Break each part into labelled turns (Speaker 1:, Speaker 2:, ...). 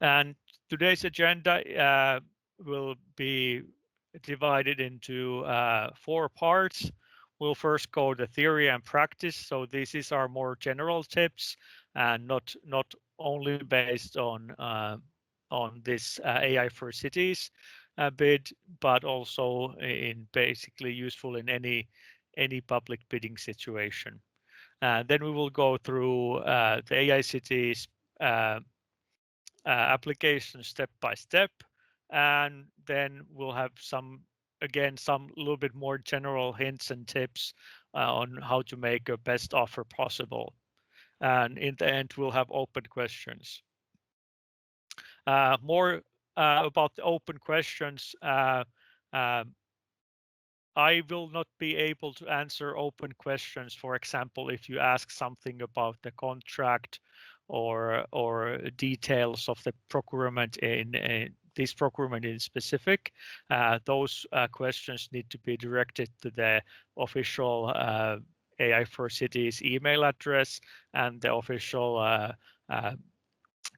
Speaker 1: And today's agenda will be divided into 4 parts. We'll first go the theory and practice. So this is our more general tips and not only based on this AI4Cities bid, but also in basically useful in any public bidding situation. Then we will go through the Ai4Cities application step by step, and then we'll have some little bit more general hints and tips on how to make a best offer possible. And in the end, we'll have open questions. More about the open questions. I will not be able to answer open questions. For example, if you ask something about the contract or details of the procurement in this procurement in specific, those questions need to be directed to the official Ai4Cities email address and the official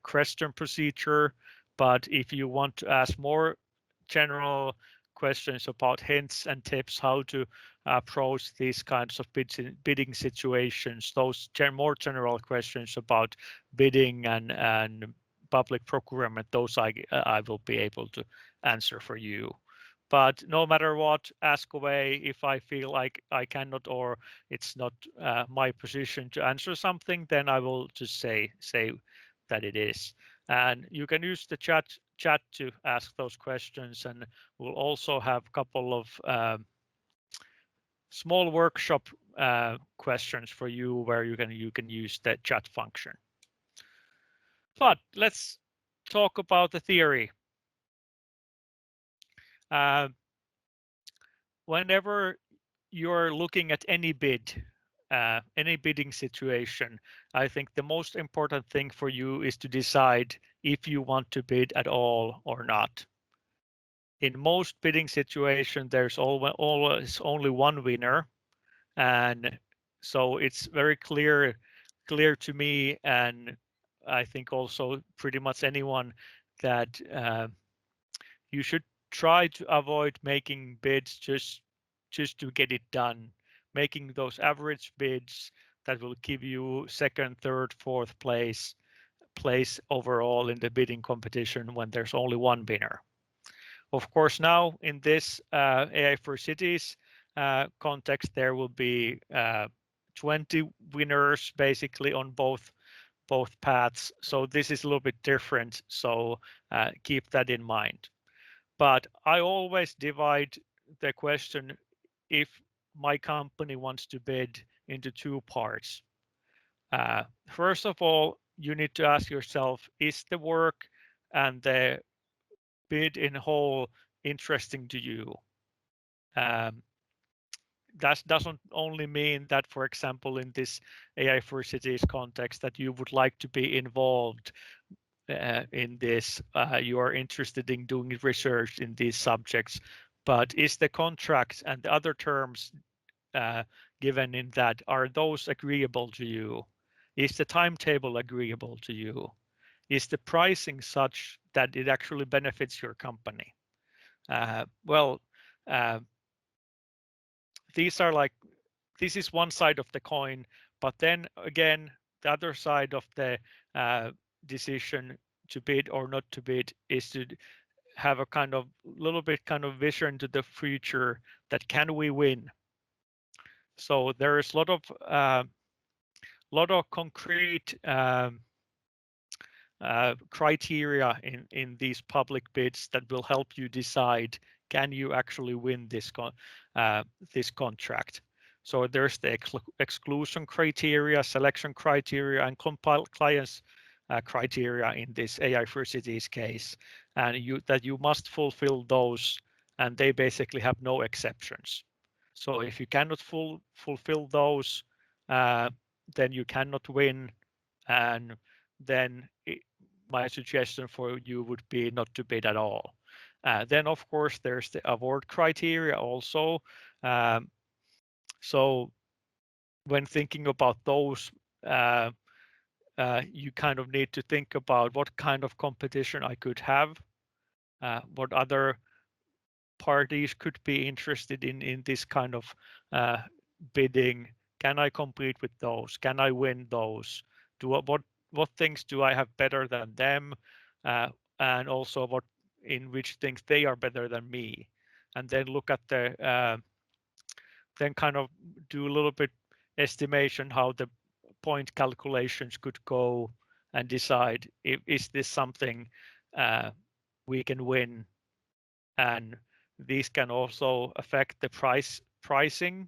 Speaker 1: question procedure. But if you want to ask more general questions about hints and tips how to approach these kinds of bidding situations, those more general questions about bidding and public procurement, those I will be able to answer for you. But no matter what, ask away. If I feel like I cannot or it's not my position to answer something, then I will just say that it is. And you can use the chat to ask those questions, and we'll also have a couple of small workshop questions for you where you can use the chat function. But let's talk about the theory. Whenever you're looking at any bid, any bidding situation, I think the most important thing for you is to decide if you want to bid at all or not. In most bidding situations, there's always only one winner, and so it's very clear to me, and I think also pretty much anyone, that you should try to avoid making bids just to get it done, making those average bids that will give you second, third, fourth place overall in the bidding competition when there's only one winner. Of course, now in this Ai4Cities context, there will be 20 winners basically on both paths. So this is a little bit different. So keep that in mind. But I always divide the question, if my company wants to bid, into 2 parts. First of all, you need to ask yourself, is the work and the bid in whole interesting to you? That doesn't only mean that, for example, in this Ai4Cities context, that you would like to be involved in this, you are interested in doing research in these subjects, but is the contract and the other terms given in that, are those agreeable to you? Is the timetable agreeable to you? Is the pricing such that it actually benefits your company? This is one side of the coin, but then again, the other side of the decision to bid or not to bid is to have a little bit vision to the future, that can we win? So there is a lot of concrete criteria in these public bids that will help you decide, can you actually win this contract? So there's the exclusion criteria, selection criteria, and compliance criteria in this Ai4Cities case, and you must fulfill those, and they basically have no exceptions. So if you cannot fulfill those, then you cannot win, and then my suggestion for you would be not to bid at all. Then of course there's the award criteria also. So when thinking about those, you kind of need to think about what kind of competition I could have, what other parties could be interested in this kind of bidding. Can I compete with those? Can I win those? What things do I have better than them? And also in which things they are better than me? And then look at then kind of do a little bit estimation how the point calculations could go and decide if is this something we can win. And these can also affect the pricing.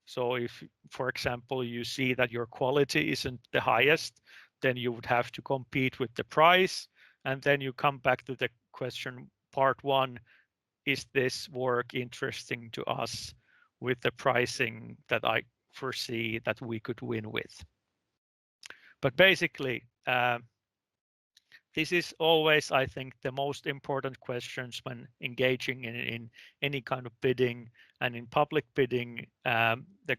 Speaker 1: So if, for example, you see that your quality isn't the highest, then you would have to compete with the price. And then you come back to the question, part one, is this work interesting to us with the pricing that I foresee that we could win with? But basically, this is always, I think, the most important questions when engaging in any kind of bidding, and in public bidding, the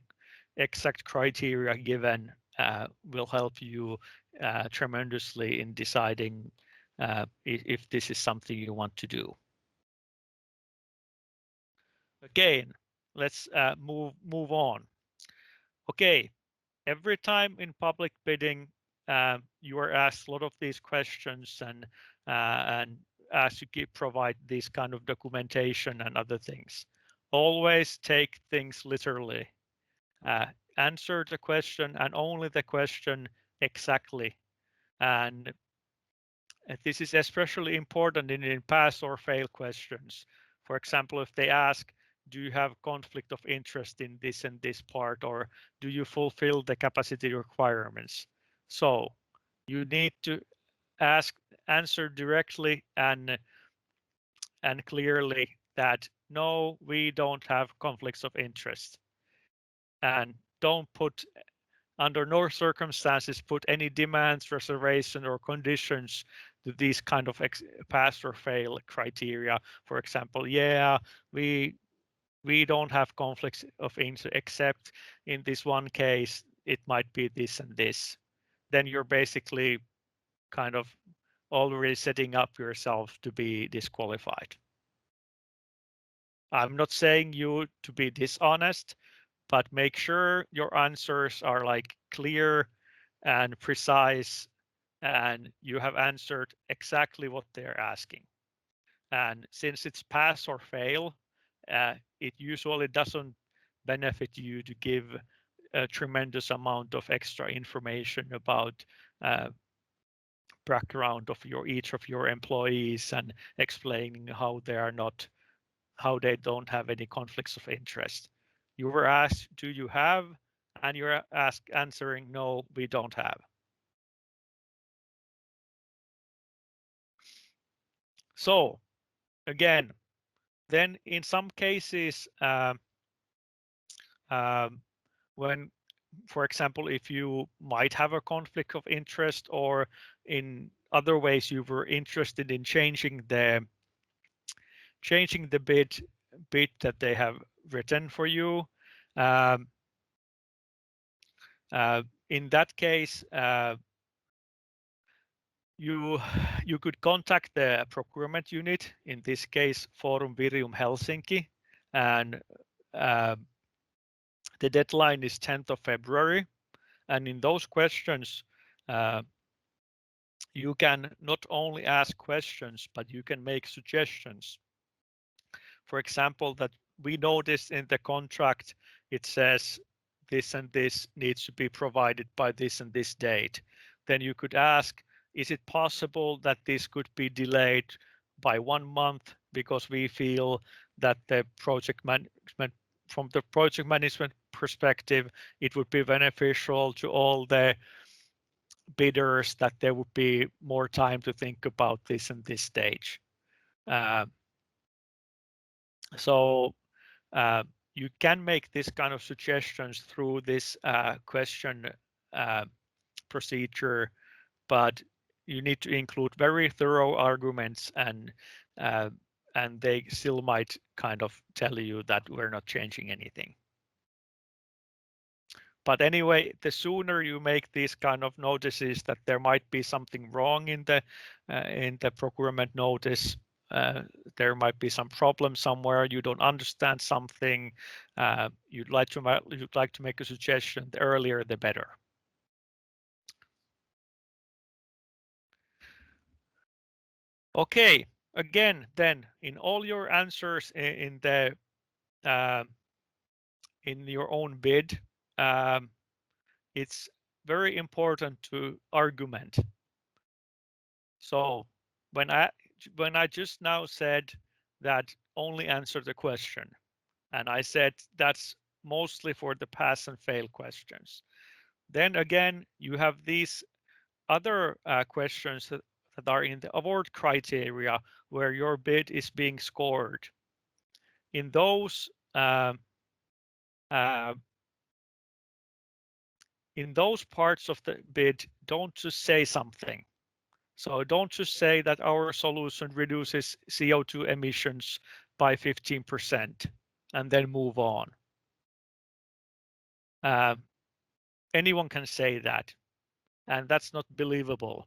Speaker 1: exact criteria given will help you tremendously in deciding if this is something you want to do. Again, let's move on. Okay, every time in public bidding, you are asked a lot of these questions, and as you provide this kind of documentation and other things. Always take things literally. Answer the question and only the question exactly. And this is especially important in pass or fail questions. For example, if they ask, do you have conflict of interest in this and this part, or do you fulfill the capacity requirements? So you need to answer directly and clearly that no, we don't have conflicts of interest. And don't put, under no circumstances, put any demands, reservation, or conditions to these kind of pass or fail criteria. For example, yeah, we don't have conflicts of interest, except in this one case, it might be this and this. Then you're basically kind of already setting up yourself to be disqualified. I'm not saying you to be dishonest, but make sure your answers are like clear and precise, and you have answered exactly what they're asking. And since it's pass or fail, it usually doesn't benefit you to give a tremendous amount of extra information about background of each of your employees and explaining how they don't have any conflicts of interest. You were asked, do you have? And you're answering, no, we don't have. So again, then in some cases, when, for example, if you might have a conflict of interest, or in other ways you were interested in changing the bid that they have written for you, in that case, you could contact the procurement unit, in this case Forum Virium Helsinki, and the deadline is 10th of February. And in those questions, you can not only ask questions, but you can make suggestions. For example, that we noticed in the contract, it says this and this needs to be provided by this and this date. Then you could ask, is it possible that this could be delayed by 1 month, because we feel that the project management, from the project management perspective, it would be beneficial to all the bidders that there would be more time to think about this and this stage. So you can make this kind of suggestions through this question procedure, but you need to include very thorough arguments, and they still might kind of tell you that we're not changing anything. But anyway, the sooner you make these kind of notices that there might be something wrong in the procurement notice, there might be some problem somewhere, you don't understand something, you'd like to make a suggestion, the earlier the better. Okay, again, then in all your answers in your own bid, it's very important to argument. So when I just now said that only answer the question, and I said that's mostly for the pass and fail questions, then again you have these other questions that are in the award criteria where your bid is being scored. In those parts of the bid, don't just say something. So don't just say that our solution reduces CO2 emissions by 15% and then move on. Anyone can say that, and that's not believable.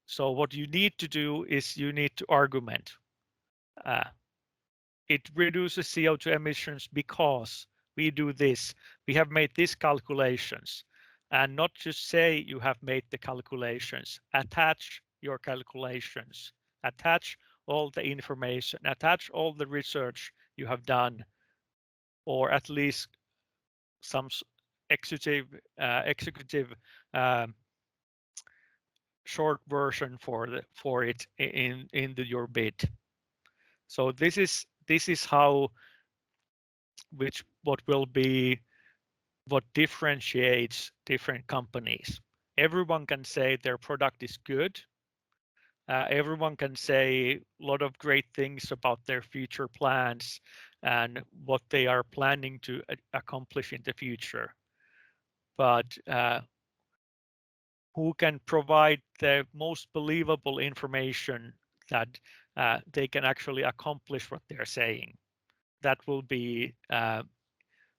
Speaker 1: So what you need to do is you need to argument. It reduces CO2 emissions because we do this. We have made these calculations, and not just say you have made the calculations. Attach your calculations. Attach all the information. Attach all the research you have done, or at least some executive short version for it in your bid. So this is how what differentiates different companies. Everyone can say their product is good. Everyone can say a lot of great things about their future plans and what they are planning to accomplish in the future. But who can provide the most believable information that they can actually accomplish what they're saying? That will be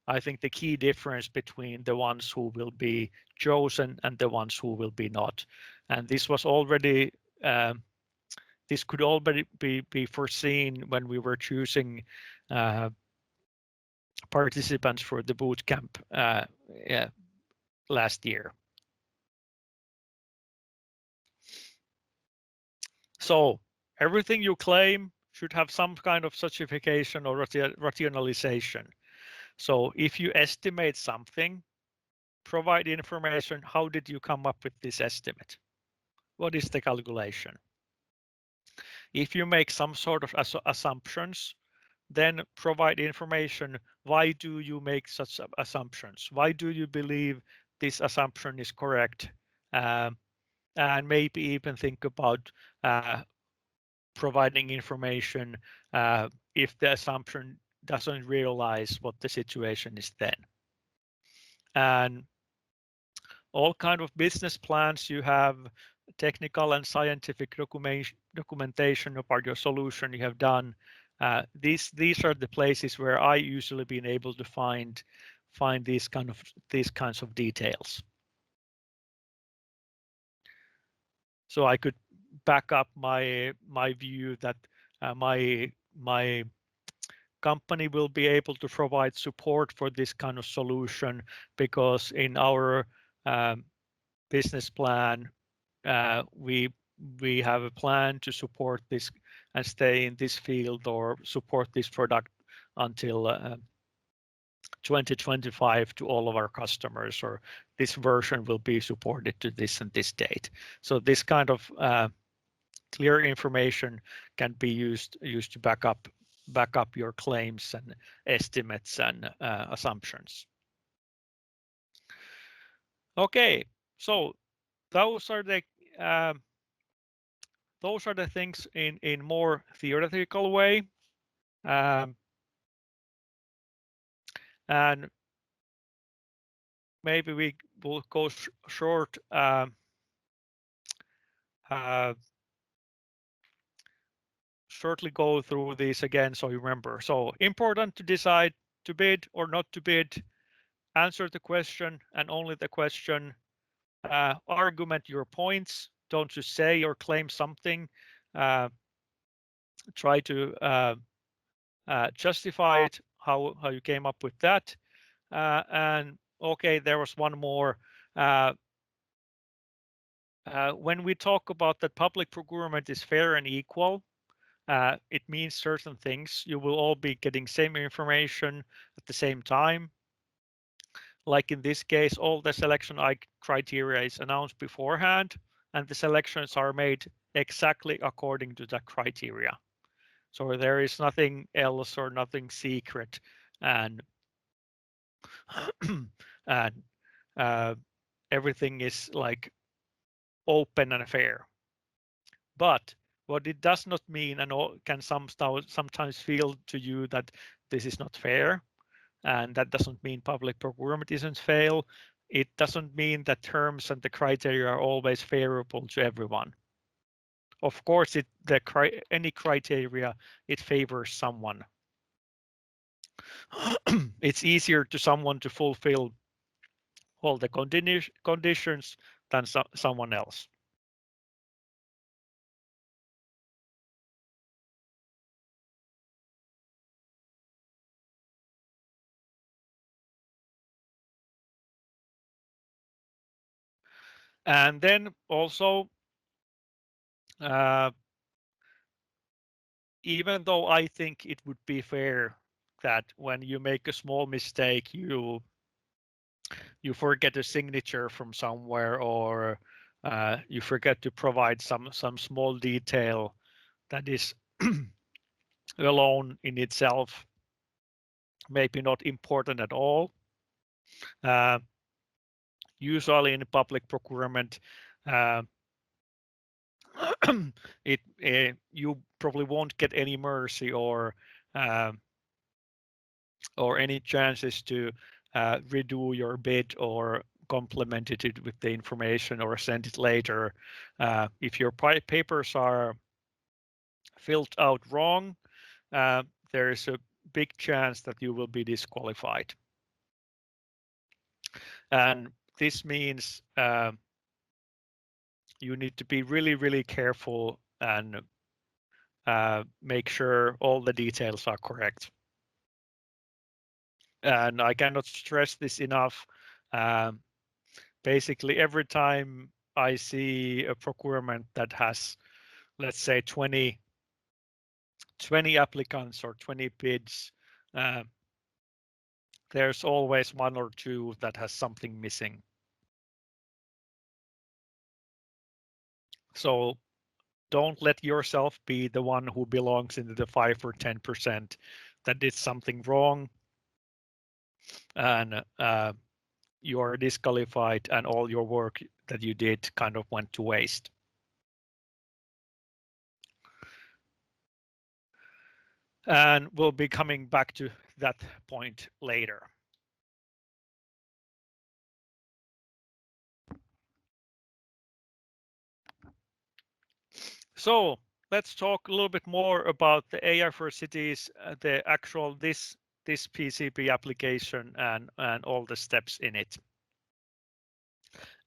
Speaker 1: I think the key difference between the ones who will be chosen and the ones who will be not. And this was already, this could already be foreseen when we were choosing participants for the bootcamp last year. So everything you claim should have some kind of certification or rationalization. So if you estimate something, provide information. How did you come up with this estimate? What is the calculation? If you make some sort of assumptions, then provide information. Why do you make such assumptions? Why do you believe this assumption is correct? And maybe even think about providing information if the assumption doesn't realize what the situation is then. And all kind of business plans you have, technical and scientific documentation about your solution you have done. These are the places where I usually been able to find these kinds of details. So I could back up my view that my company will be able to provide support for this kind of solution because in our business plan we have a plan to support this and stay in this field or support this product until 2025 to all of our customers, or this version will be supported to this and this date. So this kind of clear information can be used to back up your claims and estimates and assumptions. Okay, so those are the things in more theoretical way, and maybe we will go short shortly go through these again so you remember. So important to decide to bid or not to bid, answer the question and only the question. Argument your points. Don't just say or claim something. Try to justify it, how you came up with that. And okay, there was one more. When we talk about that public procurement is fair and equal, it means certain things. You will all be getting same information at the same time. Like in this case, all the selection criteria is announced beforehand, and the selections are made exactly according to that criteria. So there is nothing else or nothing secret, and and everything is like open and fair. But what it does not mean, and can sometimes feel to you that this is not fair, and that doesn't mean public procurement isn't fair. It doesn't mean that terms and the criteria are always favorable to everyone. Of course, any criteria, it favors someone. It's easier to someone to fulfill all the conditions than someone else. And then also, even though I think it would be fair that when you make a small mistake, you forget a signature from somewhere, or you forget to provide some small detail that is alone in itself maybe not important at all. Usually in public procurement, you probably won't get any mercy or any chances to redo your bid or complement it with the information or send it later. If your papers are filled out wrong, there is a big chance that you will be disqualified. And this means you need to be really, really careful and make sure all the details are correct. And I cannot stress this enough. Basically, every time I see a procurement that has, let's say, 20 applicants or 20 bids, there's always one or two that has something missing. So don't let yourself be the one who belongs into the 5 or 10% that did something wrong, and you are disqualified and all your work that you did kind of went to waste. And we'll be coming back to that point later. So let's talk a little bit more about the Ai4Cities, the actual this PCP application and all the steps in it.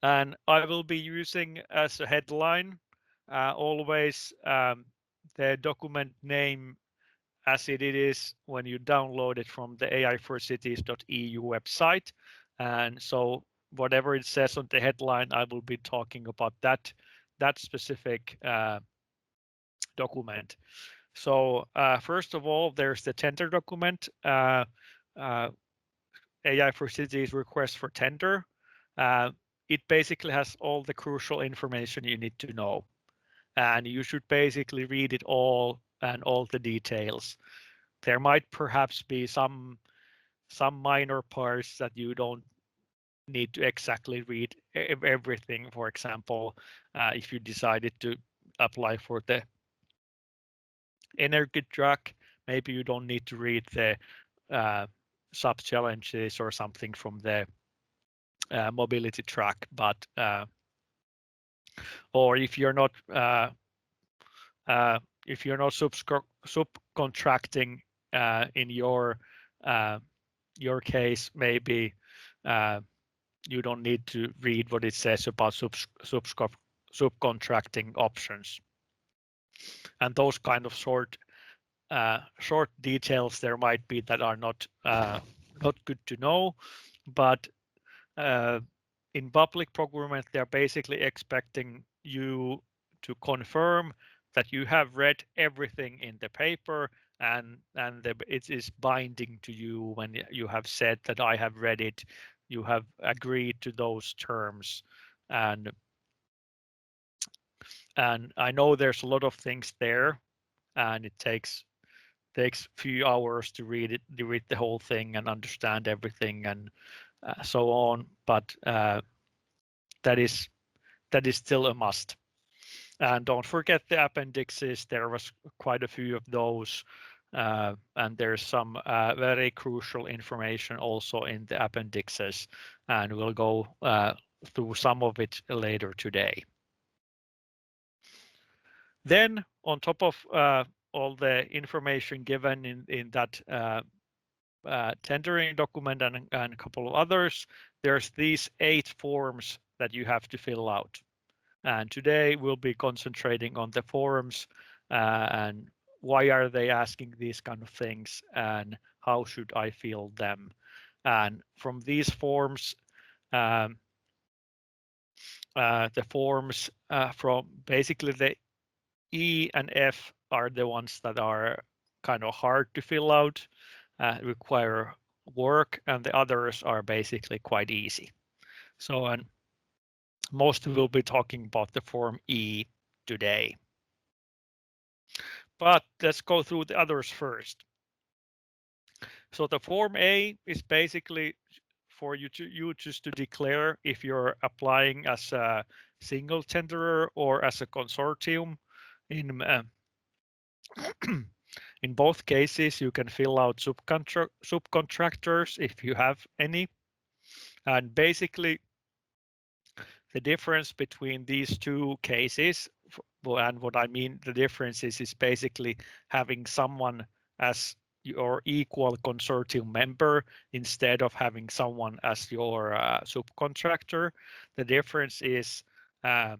Speaker 1: And I will be using as a headline always the document name as it is when you download it from the ai4cities.eu website. And so whatever it says on the headline, I will be talking about that specific document. So first of all, there's the tender document, Ai4Cities request for tender. It basically has all the crucial information you need to know, and you should basically read it all and all the details. There might perhaps be some minor parts that you don't need to exactly read everything. For example, if you decided to apply for the energy track, maybe you don't need to read the sub challenges or something from the mobility track, but or if you're not subcontracting in your your case, maybe you don't need to read what it says about subcontracting options. And those kind of short details there might be that are not good to know, but in public procurement, they're basically expecting you to confirm that you have read everything in the paper, and it is binding to you when you have said that I have read it, you have agreed to those terms, and I know there's a lot of things there, and it takes a few hours to read the whole thing and understand everything and so on, but that is still a must. And don't forget the appendixes. There was quite a few of those, and there's some very crucial information also in the appendixes, and we'll go through some of it later today. Then on top of all the information given in that tendering document and a couple of others, there's these 8 forms that you have to fill out. And today we'll be concentrating on the forms and why are they asking these kind of things and how should I fill them. And from these forms, the forms from basically the E and F are the ones that are kind of hard to fill out, require work, and the others are basically quite easy. So, and most will be talking about the form E today. But let's go through the others first. So the form A is basically for you just to declare if you're applying as a single tenderer or as a consortium. In both cases, you can fill out subcontractors if you have any. And basically, the difference between these two cases, and what I mean the difference is basically having someone as your equal consortium member instead of having someone as your subcontractor. The difference is that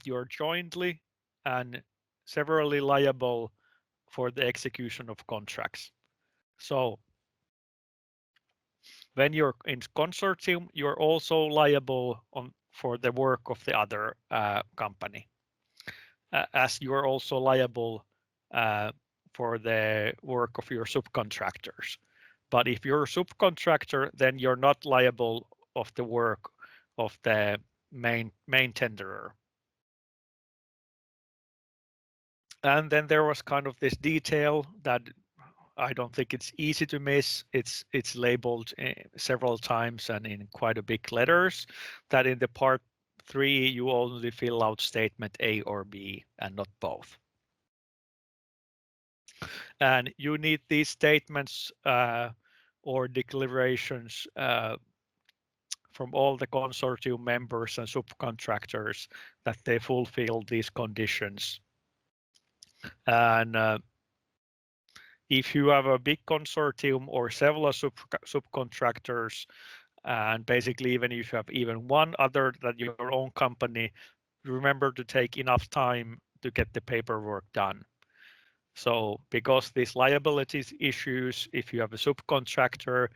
Speaker 1: you're jointly and severally liable for the execution of contracts. So when you're in consortium, you're also liable for the work of the other company, as you're also liable for the work of your subcontractors. But if you're a subcontractor, then you're not liable of the work of the main tenderer. And then there was kind of this detail that I don't think it's easy to miss. It's labeled several times and in quite a big letters that in the part 3 you only fill out statement A or B and not both. And you need these statements or declarations from all the consortium members and subcontractors that they fulfill these conditions. And if you have a big consortium or several subcontractors, and basically even if you have even one other than your own company, remember to take enough time to get the paperwork done. So because these liabilities issues, if you have a subcontractor,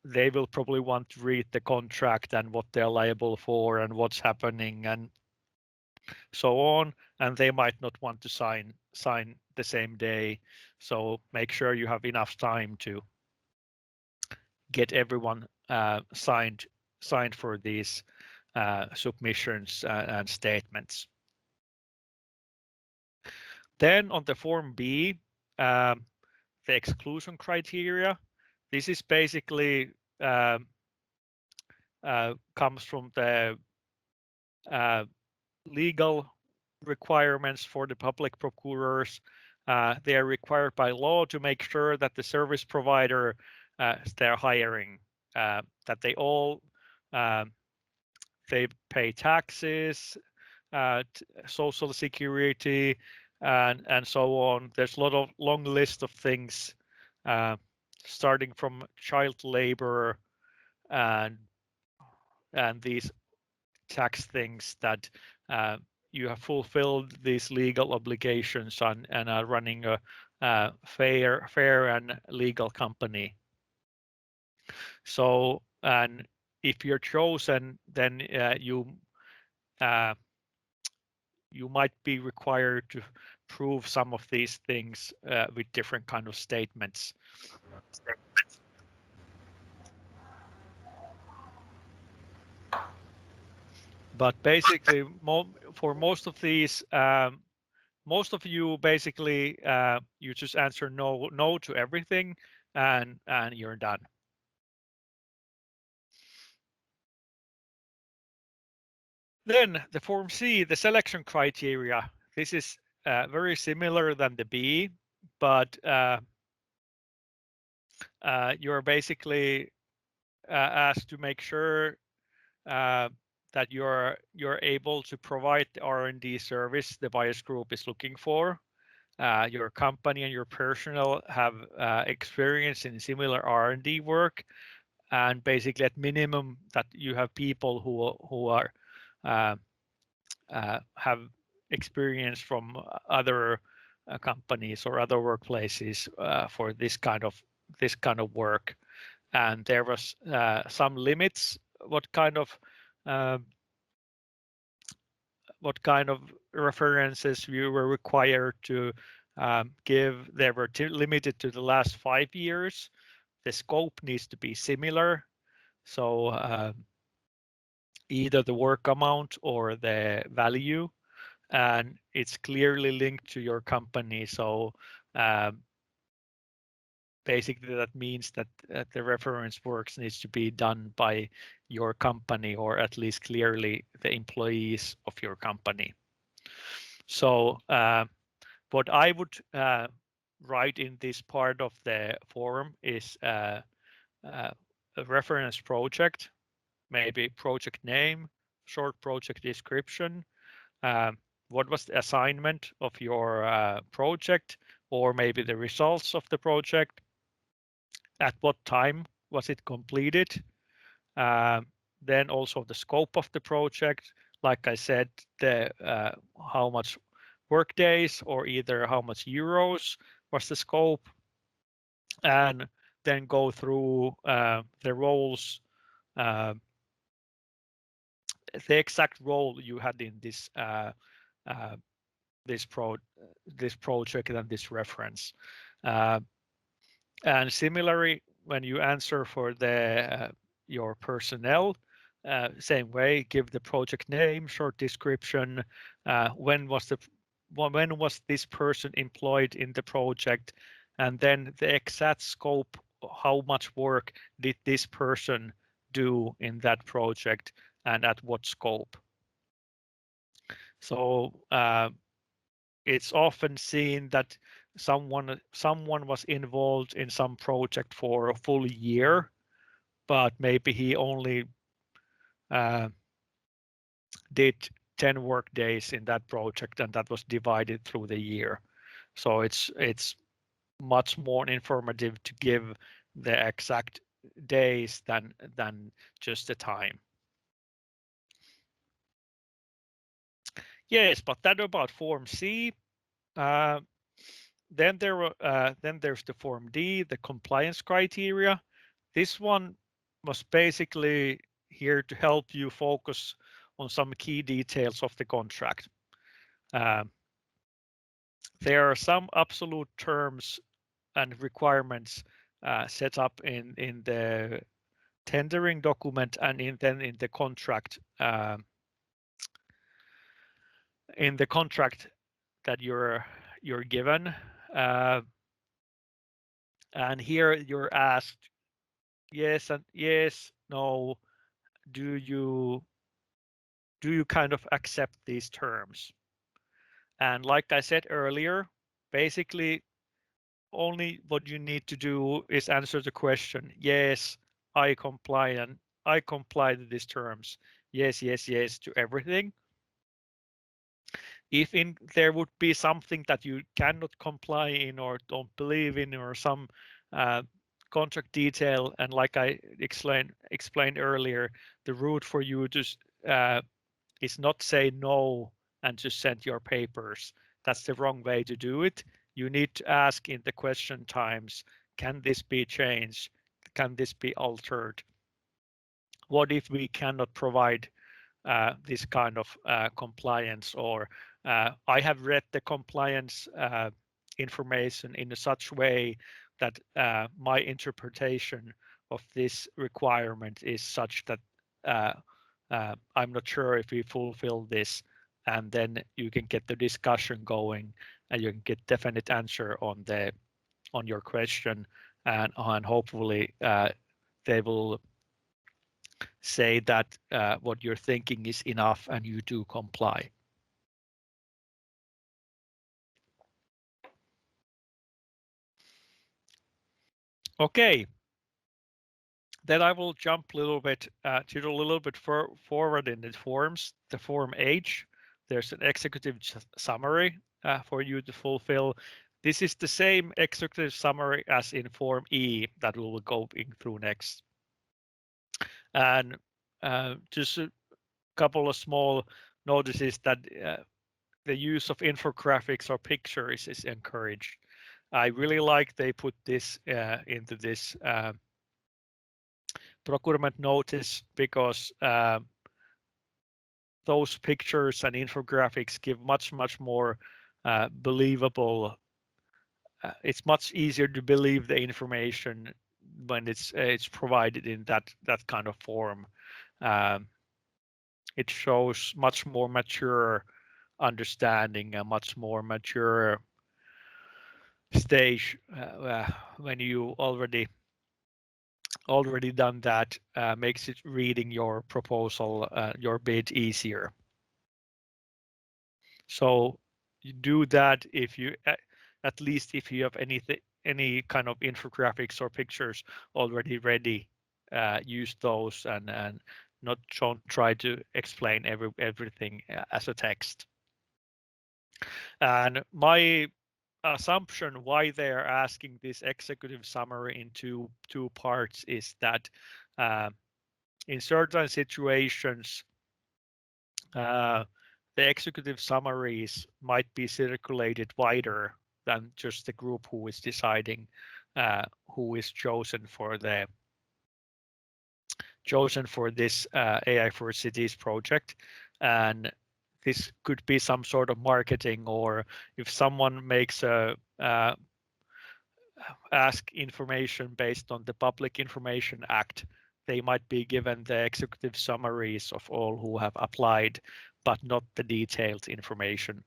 Speaker 1: they will probably want to read the contract and what they're liable for and what's happening and so on, and they might not want to sign the same day. So make sure you have enough time to get everyone signed for these submissions and statements. Then on the form B, the exclusion criteria. This is basically comes from the legal requirements for the public procurers. They are required by law to make sure that the service provider they're hiring, that they all they pay taxes, social security, and so on. There's a long list of things starting from child labor and these tax things that you have fulfilled these legal obligations and are running a fair and legal company. So, and if you're chosen, then you might be required to prove some of these things with different kind of statements. But basically, for most of these, most of you basically you just answer no to everything, and you're done. Then the Form C, the selection criteria. This is very similar than the B, but you're basically asked to make sure that you're able to provide the R&D service the bias group is looking for. Your company and your personnel have experience in similar R&D work, and basically at minimum that you have people who are have experience from other companies or other workplaces for this kind of work. And there was some limits what kind of references you were required to give. They were limited to the last 5 years. The scope needs to be similar, so either the work amount or the value, and it's clearly linked to your company. So basically that means that the reference works needs to be done by your company, or at least clearly the employees of your company. So what I would write in this part of the forum is a reference project, maybe project name, short project description, what was the assignment of your project, or maybe the results of the project, at what time was it completed, then also the scope of the project, like I said, the how much work days or either how much euros was the scope, and then go through the roles, the exact role you had in this this project and this reference. And similarly, when you answer for the your personnel, same way, give the project name, short description, when was this person employed in the project, and then the exact scope, how much work did this person do in that project and at what scope. So it's often seen that someone was involved in some project for a full year, but maybe he only did 10 work days in that project, and that was divided through the year. So it's much more informative to give the exact days than just the time. Yes, but that about Form C. Then there's the Form D, the compliance criteria. This one was basically here to help you focus on some key details of the contract. There are some absolute terms and requirements set up in the tendering document and then in the contract that you're given, and here you're asked yes and yes, no, do you kind of accept these terms? And like I said earlier, basically only what you need to do is answer the question, yes, I comply to these terms. Yes, yes, yes to everything. If there would be something that you cannot comply in or don't believe in, or some contract detail, and like I explained earlier, the route for you to is not say no and just send your papers. That's the wrong way to do it. You need to ask in the question times, can this be changed? Can this be altered? What if we cannot provide this kind of compliance? Or I have read the compliance information in such way that my interpretation of this requirement is such that I'm not sure if we fulfill this, and then you can get the discussion going and you can get definite answer on your question, and hopefully they will say that what you're thinking is enough and you do comply. Okay, then I will jump a little bit to a little bit forward in the forms. The form H, there's an executive summary for you to fulfill. This is the same executive summary as in form E that we will go through next. And just a couple of small notices that the use of infographics or pictures is encouraged. I really like they put this into this procurement notice, because those pictures and infographics give much more believable. It's much easier to believe the information when it's provided in that kind of form. It shows much more mature understanding, a much more mature stage when you already done that, makes it reading your proposal, your bid easier. So you do that if you at least if you have any kind of infographics or pictures already ready, use those and not try to explain everything as a text. And my assumption why they are asking this executive summary in two parts is that in certain situations the executive summaries might be circulated wider than just the group who is deciding who is chosen for this Ai4Cities project. And this could be some sort of marketing, or if someone makes a ask information based on the Public Information Act, they might be given the executive summaries of all who have applied, but not the detailed information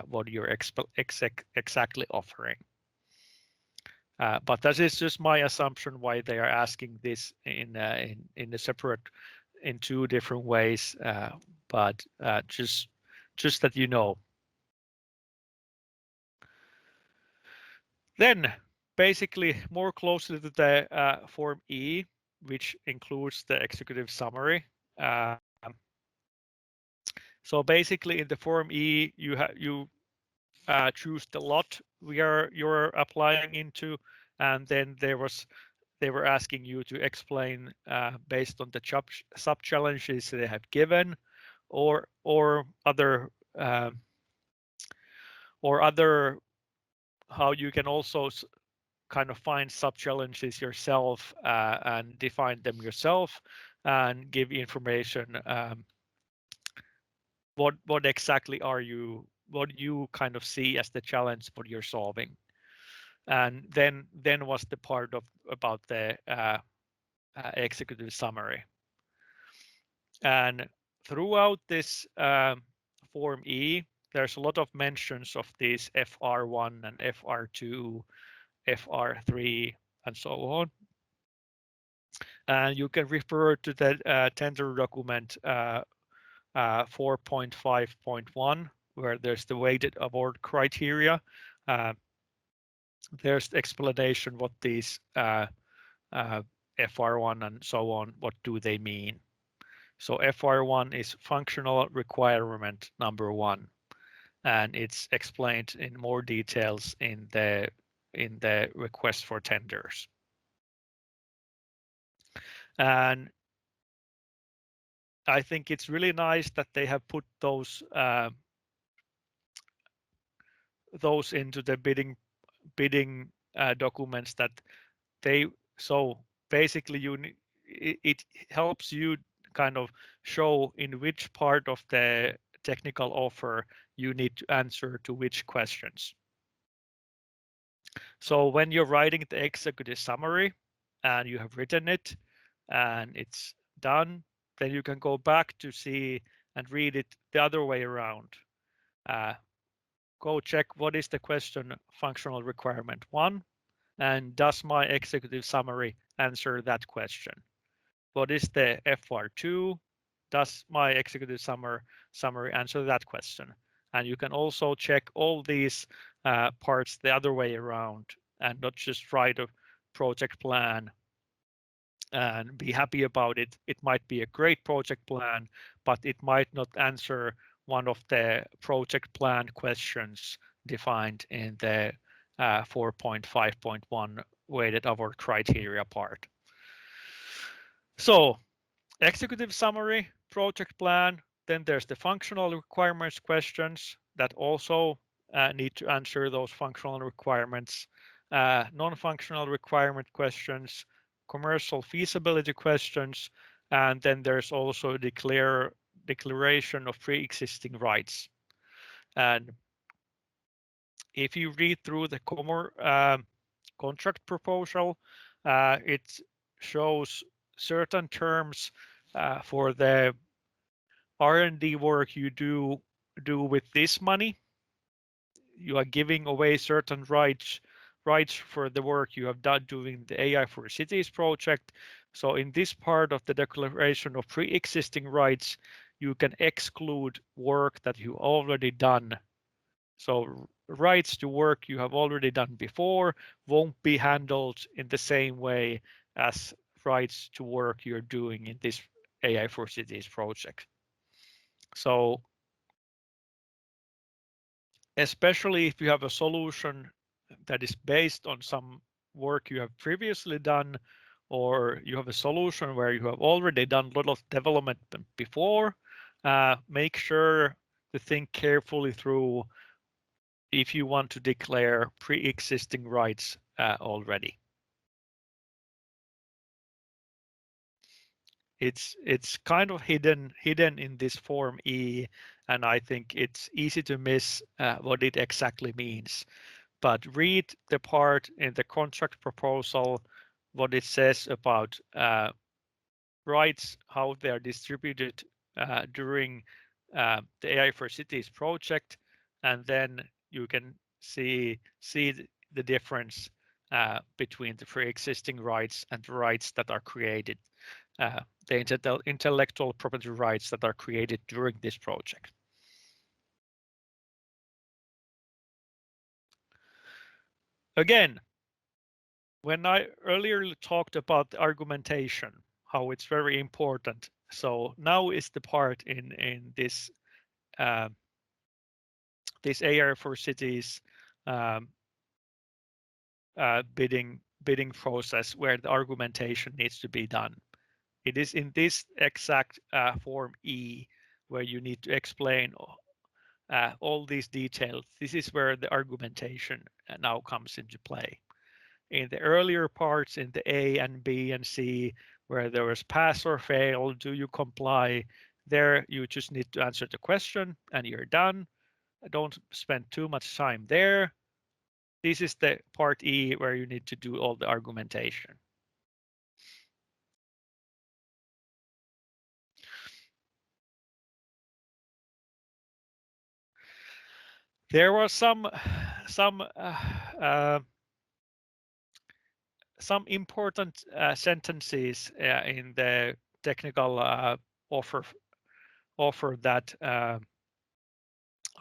Speaker 1: what you're exactly offering. But that is just my assumption why they are asking this in a separate, in two different ways. But just that you know. Then basically more closely to the Form E, which includes the executive summary. So basically in the Form E, you choose the lot you're applying into, and then they were asking you to explain based on the sub challenges they have given, or other how you can also kind of find sub challenges yourself and define them yourself and give information. What exactly what you kind of see as the challenge what you're solving, and then was the part of about the executive summary. And throughout this Form E, there's a lot of mentions of these FR1 and FR2, FR3, and so on. And you can refer to the tender document 4.5.1, where there's the weighted award criteria. There's the explanation what these FR1 and so on, what do they mean. So FR1 is functional requirement number 1, and it's explained in more details in the request for tenders. And I think it's really nice that they have put those into the bidding documents, that they, so basically it helps you kind of show in which part of the technical offer you need to answer to which questions. So when you're writing the executive summary and you have written it and it's done, then you can go back to see and read it the other way around. Go check what is the question functional requirement 1, and does my executive summary answer that question? What is the FR2? Does my executive summary answer that question? And you can also check all these parts the other way around and not just write a project plan and be happy about it. It might be a great project plan, but it might not answer one of the project plan questions defined in the 4.5.1 weighted award criteria part. So executive summary, project plan, then there's the functional requirements questions that also need to answer those functional requirements, non-functional requirement questions, commercial feasibility questions, and then there's also declaration of pre-existing rights. And if you read through the contract proposal, it shows certain terms for the R&D work you do with this money. You are giving away certain rights for the work you have done doing the Ai4Cities project. So in this part of the declaration of pre-existing rights, you can exclude work that you already done. So rights to work you have already done before won't be handled in the same way as rights to work you're doing in this Ai4Cities project. So especially if you have a solution that is based on some work you have previously done, or you have a solution where you have already done a lot of development before, make sure to think carefully through if you want to declare pre-existing rights already. It's kind of hidden in this Form E, and I think it's easy to miss what it exactly means. But read the part in the contract proposal, what it says about rights, how they are distributed during the Ai4Cities project, and then you can see the difference between the pre-existing rights and the rights that are created, the intellectual property rights that are created during this project. Again, when I earlier talked about the argumentation, how it's very important. So now is the part in this this Ai4Cities bidding process where the argumentation needs to be done. It is in this exact Form E where you need to explain all these details. This is where the argumentation now comes into play. In the earlier parts, in the A and B and C, where there was pass or fail, do you comply? There, you just need to answer the question and you're done. Don't spend too much time there. This is the part E where you need to do all the argumentation. There were some important sentences in the technical offer that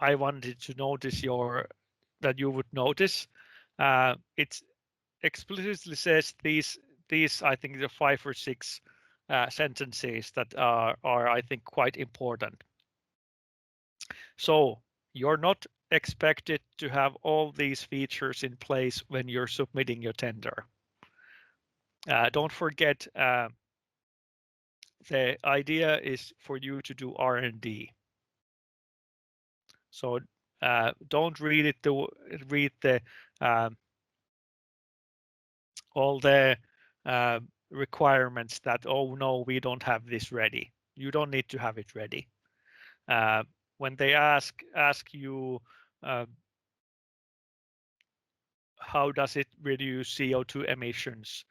Speaker 1: I wanted to notice that you would notice. It explicitly says these I think the 5 or 6 sentences that are I think quite important. So you're not expected to have all these features in place when you're submitting your tender. Don't forget the idea is for you to do R&D. So don't read it to read the all the requirements that, oh no, we don't have this ready. You don't need to have it ready. When they ask you how does it reduce CO2 emissions,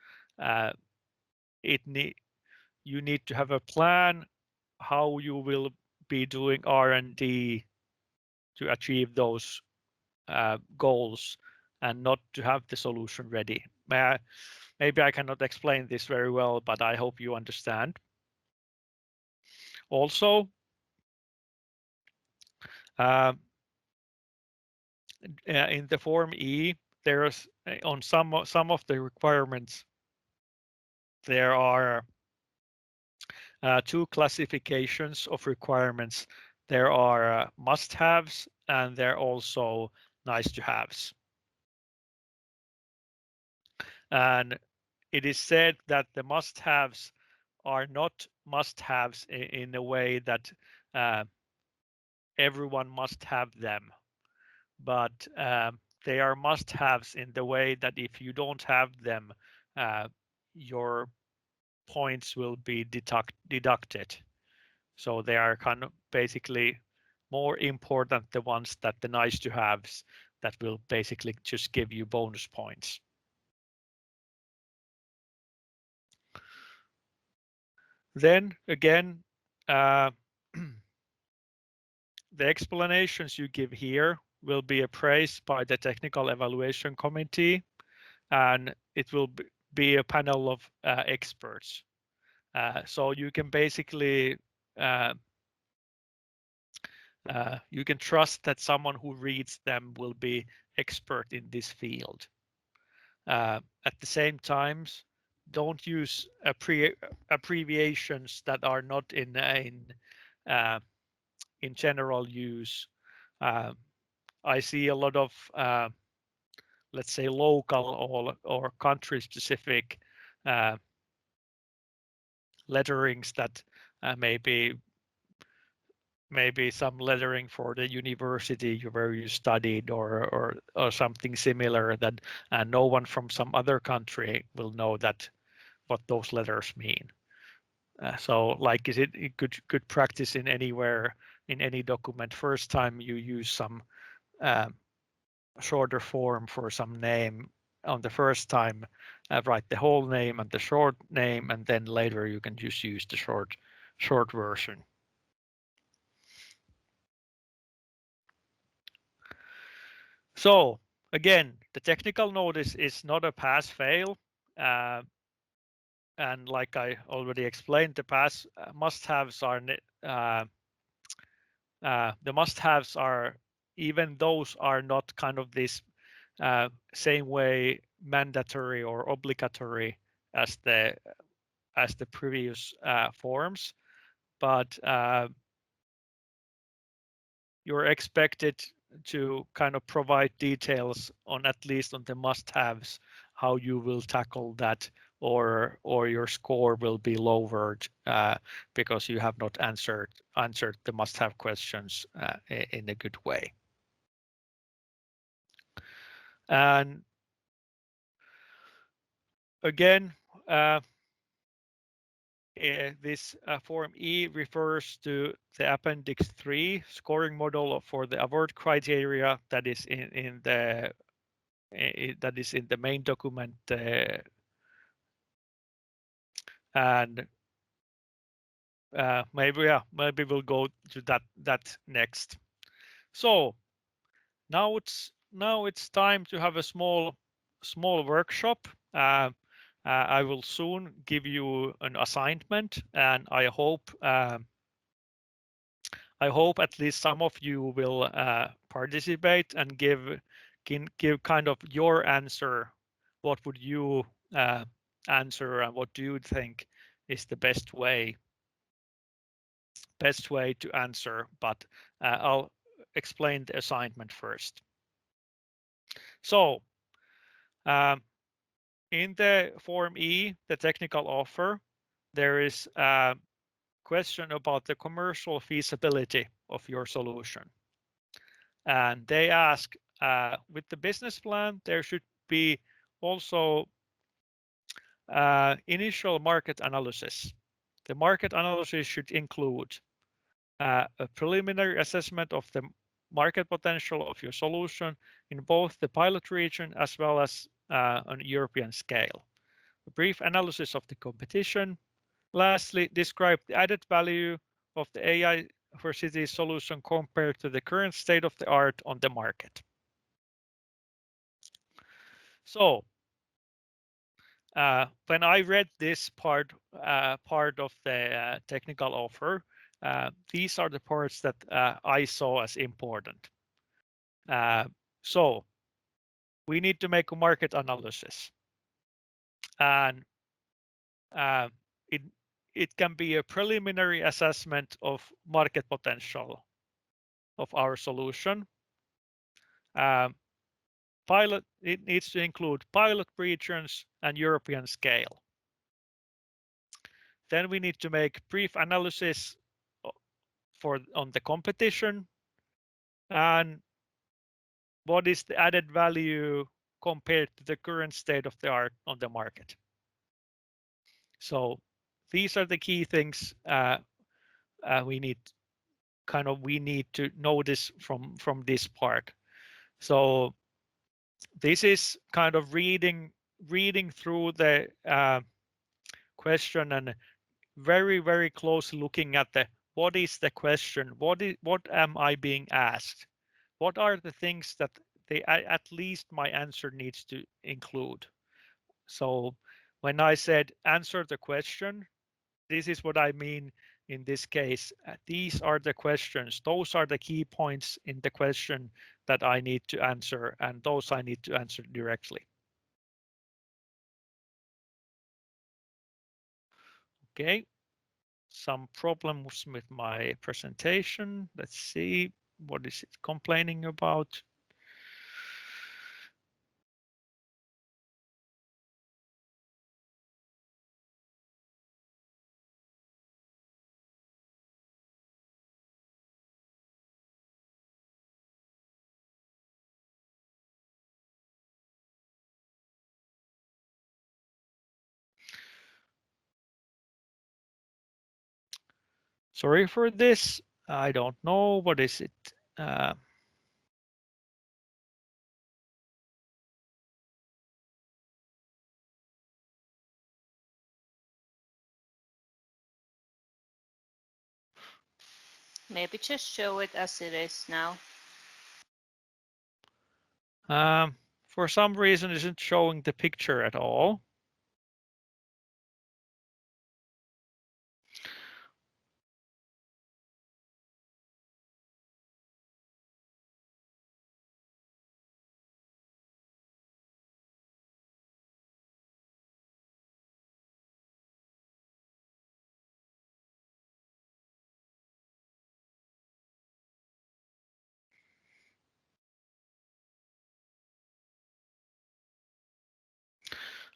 Speaker 1: you need to have a plan how you will be doing R&D to achieve those goals, and not to have the solution ready. Maybe I cannot explain this very well, but I hope you understand. Also, in the Form E, there's on some of the requirements, there are two classifications of requirements. There are must-haves, and there are also nice-to-haves. And it is said that the must-haves are not must-haves in a way that everyone must have them, but they are must-haves in the way that if you don't have them, your points will be deducted. So they are kind of basically more important, the ones that the nice-to-haves, that will basically just give you bonus points. Then again, the explanations you give here will be appraised by the technical evaluation committee, and it will be a panel of experts. So you can basically you can trust that someone who reads them will be expert in this field. At the same time, don't use abbreviations that are not in general use. I see a lot of let's say local or country specific letterings that maybe some lettering for the university where you studied, or something similar, that no one from some other country will know that what those letters mean. So like, is it good practice in anywhere, in any document, first time you use some shorter form for some name, on the first time write the whole name and the short name, and then later you can just use the short version. So again, the technical notice is not a pass-fail, and like I already explained, the pass must-haves are the must-haves are, even those are not kind of this same way mandatory or obligatory as the previous forms, but you're expected to kind of provide details on, at least on the must-haves, how you will tackle that, or your score will be lowered because you have not answered the must-have questions in a good way. And again, this Form E refers to the Appendix 3 scoring model for the award criteria that is in the main document, and maybe we'll go to that next. So now it's time to have a small workshop. I will soon give you an assignment, and I hope at least some of you will participate and give kind of your answer. What would you answer, and what do you think is the best way to answer? But I'll explain the assignment first. So in the Form E, the technical offer, there is question about the commercial feasibility of your solution. And they ask, with the business plan, there should be also initial market analysis. The market analysis should include a preliminary assessment of the market potential of your solution in both the pilot region as well as on European scale. A brief analysis of the competition. Lastly, describe the added value of the Ai4Cities solution compared to the current state of the art on the market. So when I read this part of the technical offer, these are the parts that I saw as important. So we need to make a market analysis, and it can be a preliminary assessment of market potential of our solution. It needs to include pilot regions and European scale. Then we need to make brief analysis on the competition and what is the added value compared to the current state of the art on the market. So these are the key things we need to notice from this part. So this is kind of reading through the question and very closely looking at what is the question, what am I being asked, what are the things that at least my answer needs to include. So when I said answer the question, this is what I mean in this case. These are the questions. Those are the key points in the question that I need to answer, and those I need to answer directly. Okay, some problems with my presentation. Let's see, what is it complaining about? Sorry for this. I don't know. What is it?
Speaker 2: Maybe just show it as it is now.
Speaker 1: For some reason, it isn't showing the picture at all.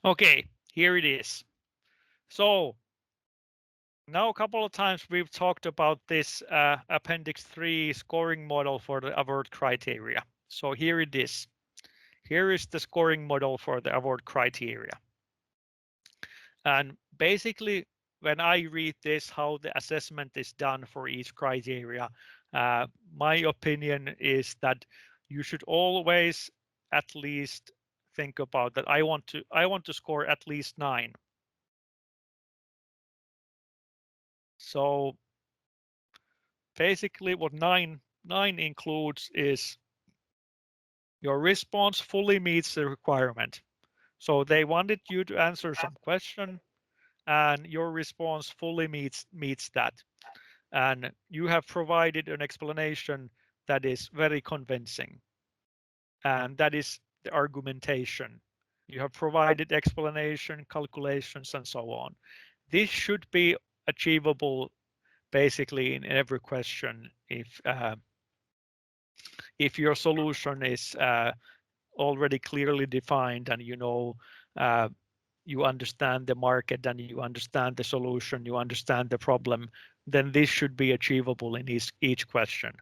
Speaker 1: Okay, here it is. So now a couple of times we've talked about this Appendix 3 scoring model for the award criteria. So here it is. Here is the scoring model for the award criteria. And basically, when I read this, how the assessment is done for each criteria, my opinion is that you should always at least think about that. I want to score at least 9. So basically, what 9 includes is your response fully meets the requirement. So they wanted you to answer some question, and your response fully meets that. And you have provided an explanation that is very convincing. And that is the argumentation. You have provided explanation, calculations, and so on. This should be achievable basically in every question if your solution is already clearly defined and you understand the market and you understand the solution, you understand the problem then this should be achievable in each question.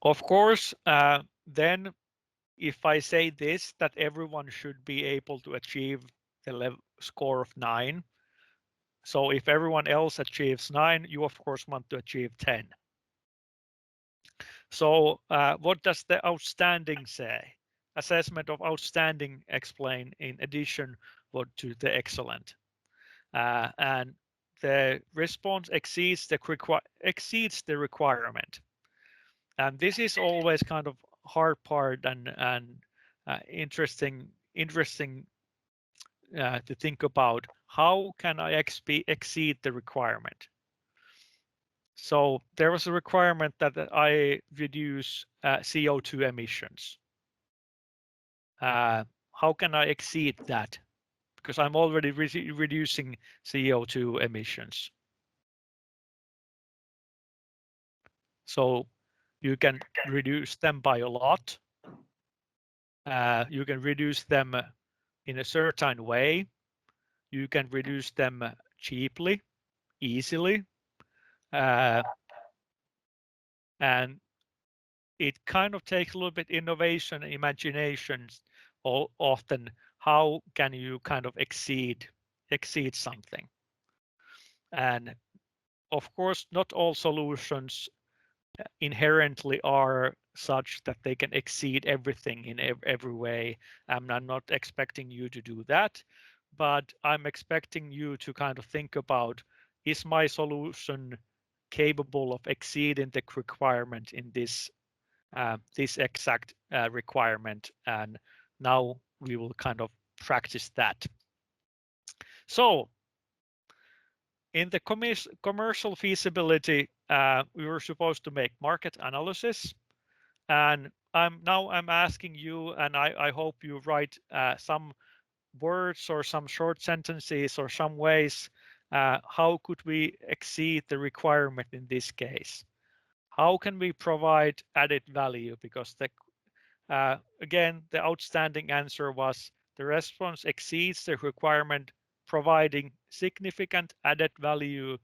Speaker 1: Of course, then if I say this, that everyone should be able to achieve the score of 9. So if everyone else achieves 9, you of course want to achieve 10. So what does the outstanding say? Assessment of outstanding explain in addition what to the excellent. And the response exceeds the requirement. And this is always kind of hard part and interesting to think about. How can I exceed the requirement? So there was a requirement that I reduce CO2 emissions. How can I exceed that? Because I'm already reducing CO2 emissions. So you can reduce them by a lot. You can reduce them in a certain way. You can reduce them cheaply, easily. And it kind of takes a little bit innovation, imagination often. How can you kind of exceed something? And of course, not all solutions inherently are such that they can exceed everything in every way. I'm not expecting you to do that, but I'm expecting you to kind of think about, is my solution capable of exceeding the requirement in this exact requirement? And now we will kind of practice that. So in the commercial feasibility, we were supposed to make market analysis, and I'm asking you, and I hope you write some words or some short sentences or some ways. How could we exceed the requirement in this case? How can we provide added value? Because again, the outstanding answer was the response exceeds the requirement, providing significant added value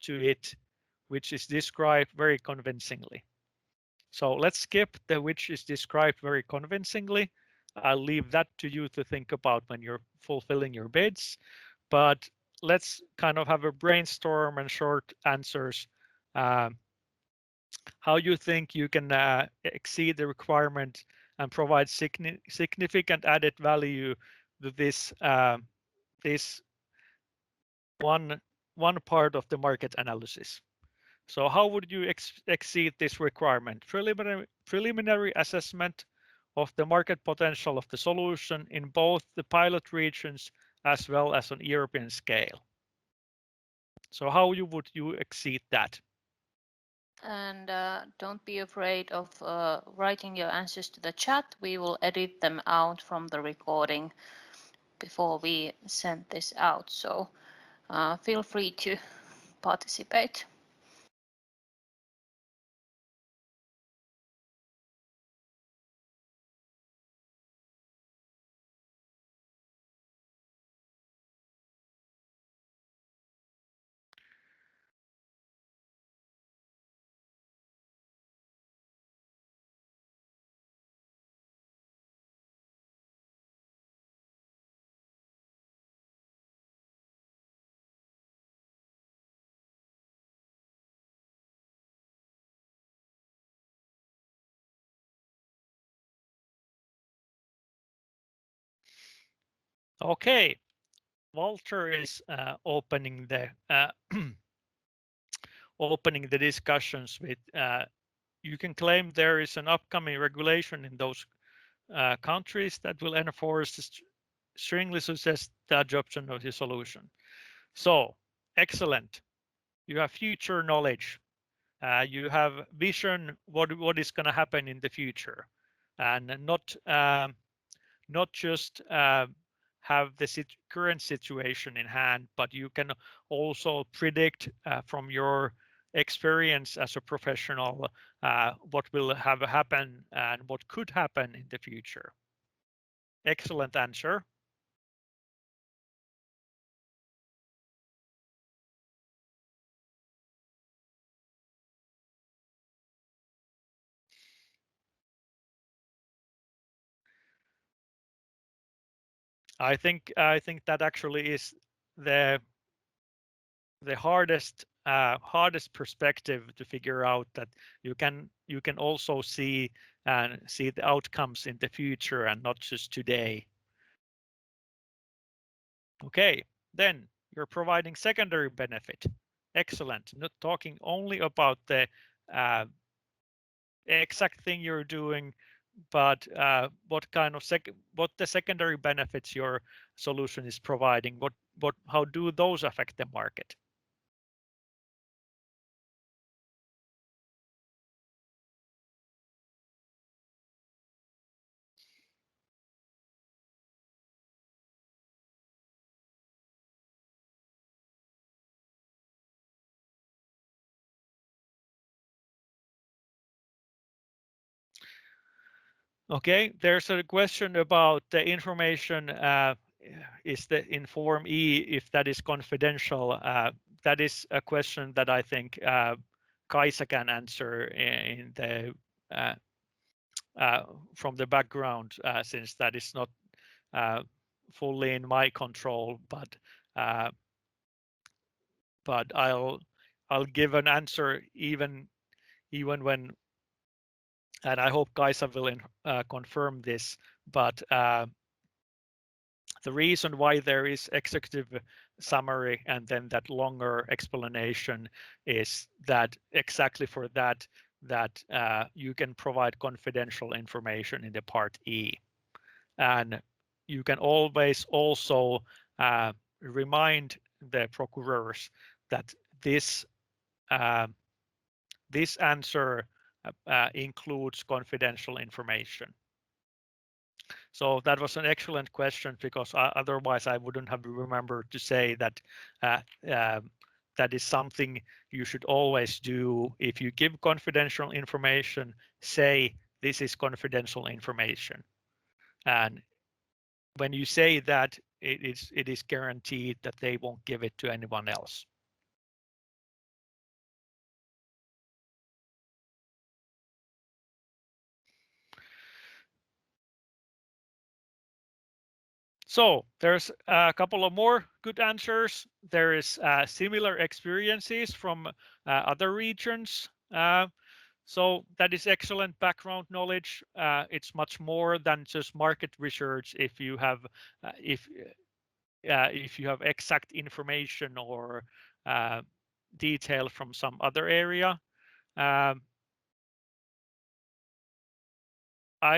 Speaker 1: to it, which is described very convincingly. So let's skip the which is described very convincingly. I'll leave that to you to think about when you're fulfilling your bids. But let's kind of have a brainstorm and short answers. How you think you can exceed the requirement and provide significant added value to this this one part of the market analysis. So how would you exceed this requirement? Preliminary assessment of the market potential of the solution in both the pilot regions as well as on European scale. So how would you exceed that?
Speaker 2: And don't be afraid of writing your answers to the chat. We will edit them out from the recording before we send this out. So feel free to participate.
Speaker 1: Okay, Walter is opening the opening the discussions with. You can claim there is an upcoming regulation in those countries that will enforce strongly suggest the adoption of the solution. So excellent. You have future knowledge. You have vision what is going to happen in the future, and not just have the current situation in hand, but you can also predict from your experience as a professional what will have happen and what could happen in the future. Excellent answer. I think that actually is the hardest perspective to figure out, that you can also see the outcomes in the future and not just today. Okay, then you're providing secondary benefit. Excellent. Not talking only about the exact thing you're doing, but what kind of what the secondary benefits your solution is providing. How do those affect the market? Okay, there's a question about the information. Is the Inform E, if that is confidential? That is a question that I think Kaisa can answer in the from the background, since that is not fully in my control. But I'll give an answer even when, and I hope Kaisa will confirm this. But the reason why there is executive summary and then that longer explanation is that exactly for that you can provide confidential information in the part E, and you can always also remind the procurers that this answer includes confidential information. So that was an excellent question, because otherwise I wouldn't have remembered to say that that is something you should always do. If you give confidential information, say this is confidential information. And when you say that, it is guaranteed that they won't give it to anyone else. So there's a couple of more good answers. There is similar experiences from other regions. So that is excellent background knowledge. It's much more than just market research. If you have if you have exact information or detail from some other area. I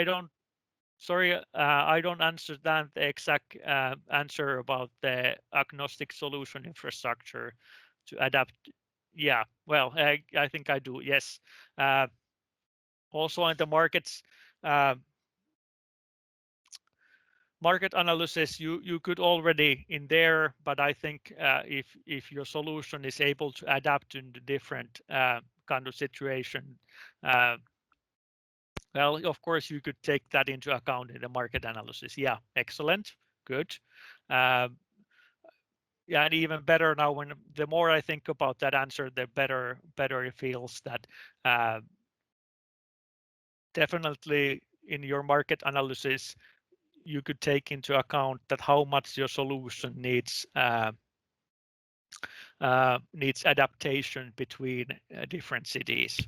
Speaker 1: don't Sorry, I don't understand the exact answer about the agnostic solution infrastructure to adapt. Yeah, well, I think I do. Yes. Also in the markets, market analysis, you could already in there, but I think if your solution is able to adapt in the different kind of situation, well, of course, you could take that into account in the market analysis. Yeah, excellent, good. Yeah, and even better now, when the more I think about that answer, the better it feels. That definitely in your market analysis, you could take into account that how much your solution needs adaptation between different cities.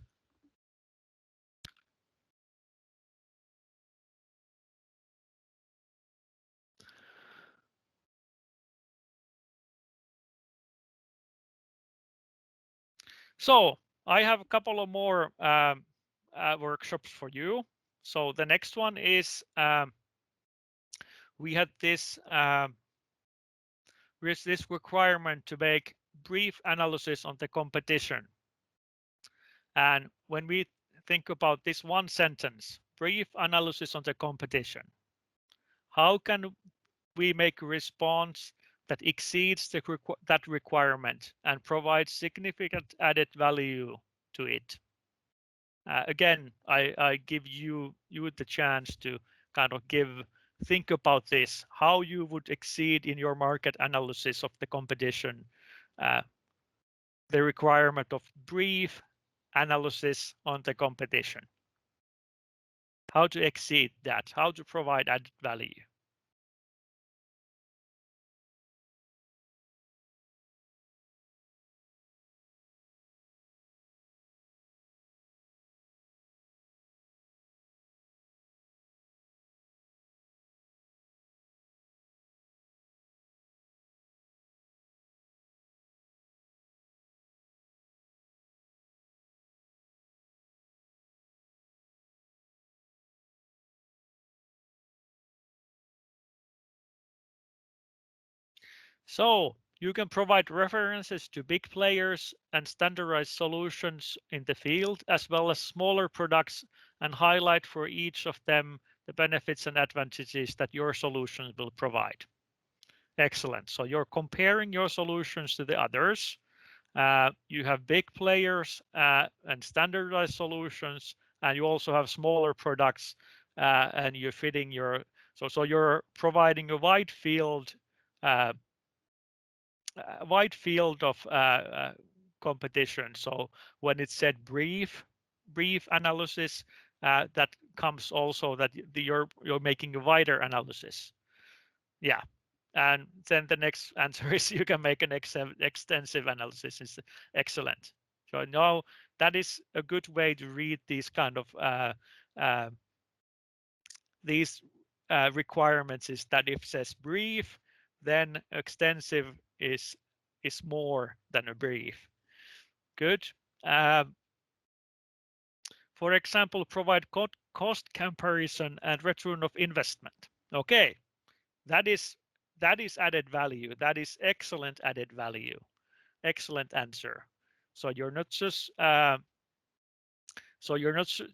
Speaker 1: So I have a couple of more workshops for you. So the next one is we had this requirement to make brief analysis on the competition. And when we think about this one sentence, brief analysis on the competition, how can we make a response that exceeds that requirement and provides significant added value to it? Again, I give you the chance to kind of think about this, how you would exceed in your market analysis of the competition, the requirement of brief analysis on the competition. How to exceed that, how to provide added value. So you can provide references to big players and standardized solutions in the field, as well as smaller products, and highlight for each of them the benefits and advantages that your solutions will provide. Excellent. So you're comparing your solutions to the others. You have big players and standardized solutions, and you also have smaller products, and you're fitting your so you're providing a uh, wide field of competition. So when it said brief analysis, that comes also that you're making a wider analysis. Yeah. And then the next answer is you can make an extensive analysis. Is excellent. So now that is a good way to read these kind of uh, these requirements. Is that if it says brief, then extensive is more than a brief. Good. Um, for example, provide cost comparison and return of investment. Okay, that is added value. That is excellent added value. Excellent answer. So you're not just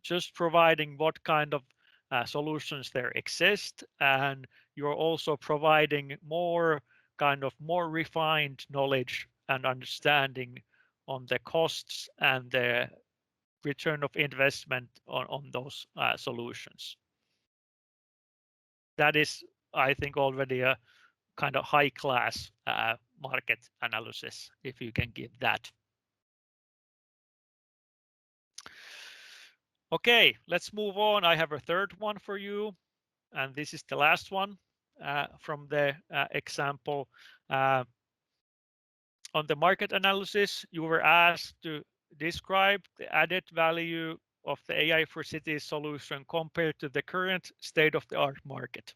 Speaker 1: just providing what kind of solutions there exist, and you're also providing more refined knowledge and understanding on the costs and the return of investment on those solutions. That is, I think, already a kind of high class market analysis, if you can give that. Okay, let's move on. I have a third one for you, and this is the last one from the example. On the market analysis, you were asked to describe the added value of the Ai4Cities solution compared to the current state-of-the-art market.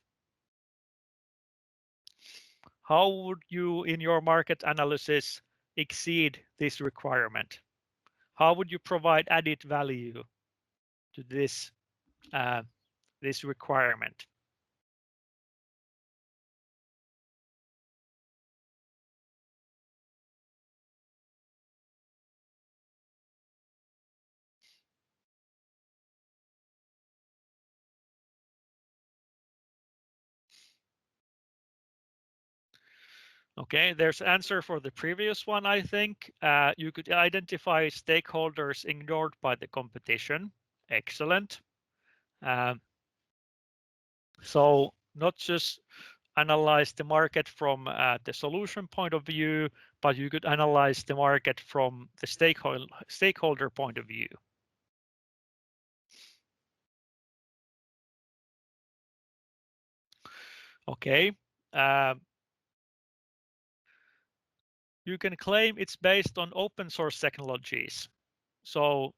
Speaker 1: How would you, in your market analysis, exceed this requirement? How would you provide added value to this requirement? Okay, there's answer for the previous one, I think. You could identify stakeholders ignored by the competition. Excellent. Um, so not just analyze the market from the solution point of view, but you could analyze the market from the stakeholder point of view. Okay. You can claim it's based on open source technologies. So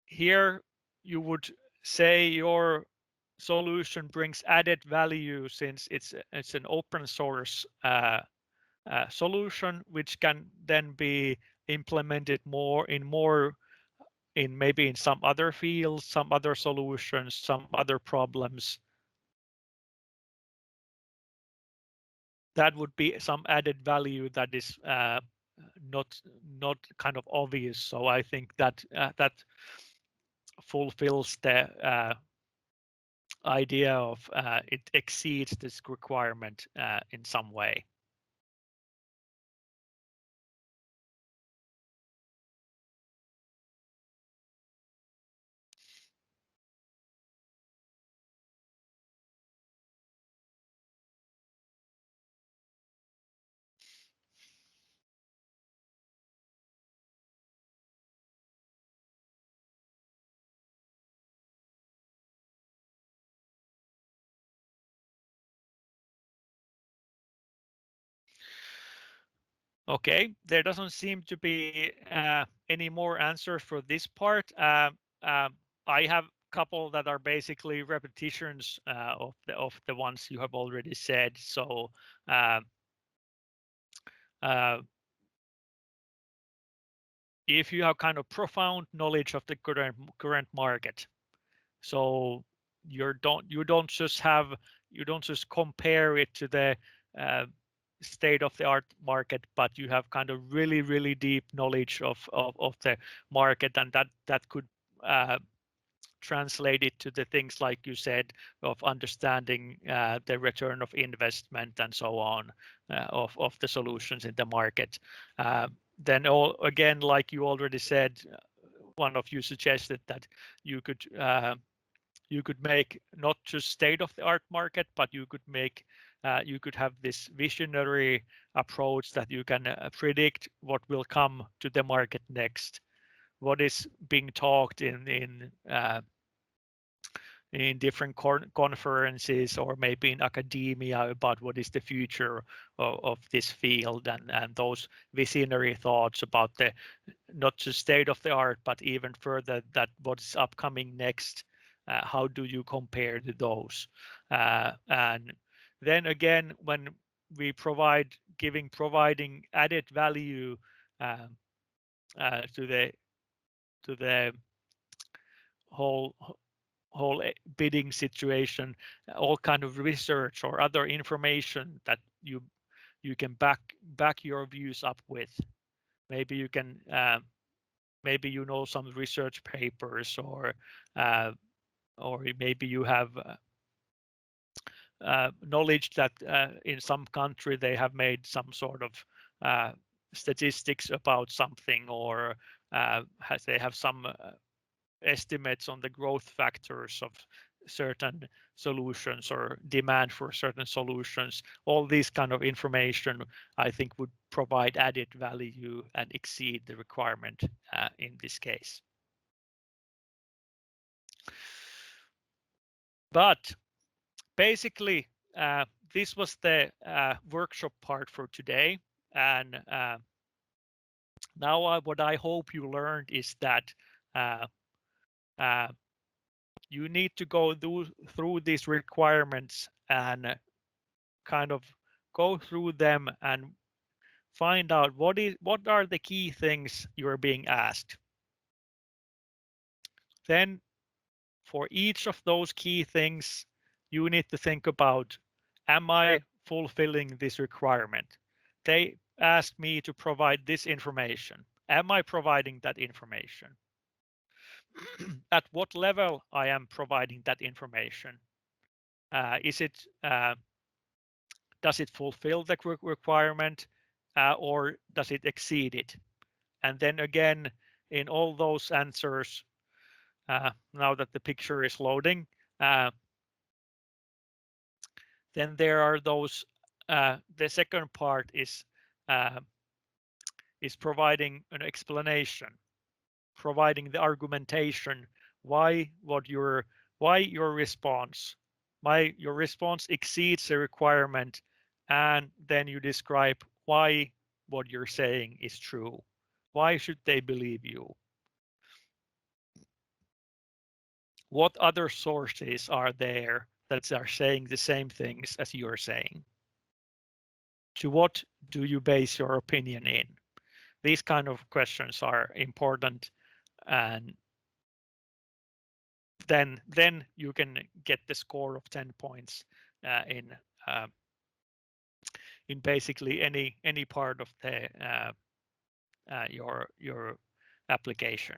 Speaker 1: here you would say your solution brings added value since it's an open source solution, which can then be implemented more in maybe in some other fields, some other solutions, some other problems. That would be some added value that is not kind of obvious. So I think that that fulfills the idea of it exceeds this requirement in some way. Okay, there doesn't seem to be any more answers for this part. I have a couple that are basically repetitions of the ones you have already said. So if you have kind of profound knowledge of the current market, so you don't just compare it to the state-of-the-art market, but you have kind of really deep knowledge of the market, and that could translate it to the things like you said of understanding the return of investment and so on of the solutions in the market. Then again, like you already said, one of you suggested that you could make not just state-of-the-art market, but you could have this visionary approach that you can predict what will come to the market next, what is being talked in different conferences or maybe in academia about what is the future of this field, and those visionary thoughts about the not just state of the art, but even further that what's upcoming next. How do you compare to those? And then again, when we providing added value to the whole bidding situation, all kind of research or other information that you can back your views up with. Maybe you can maybe you know some research papers, or maybe you have knowledge that in some country they have made some sort of statistics about something, or they have some estimates on the growth factors of certain solutions or demand for certain solutions. All these kind of information, I think, would provide added value and exceed the requirement in this case. But basically, this was the workshop part for today. And now what I hope you learned is that you need to go through these requirements and kind of go through them and find out what are the key things you're being asked. Then for each of those key things, you need to think about, am I fulfilling this requirement? They asked me to provide this information. Am I providing that information? At what level I am providing that information? Does it fulfill the requirement, or does it exceed it? And then again, in all those answers, now that the picture is loading, then there are those. The second part is providing an explanation, providing the argumentation why your response exceeds the requirement, and then you describe why what you're saying is true. Why should they believe you? What other sources are there that are saying the same things as you're saying? To what do you base your opinion in? These kind of questions are important, and then you can get the score of 10 points in basically any part of the your application.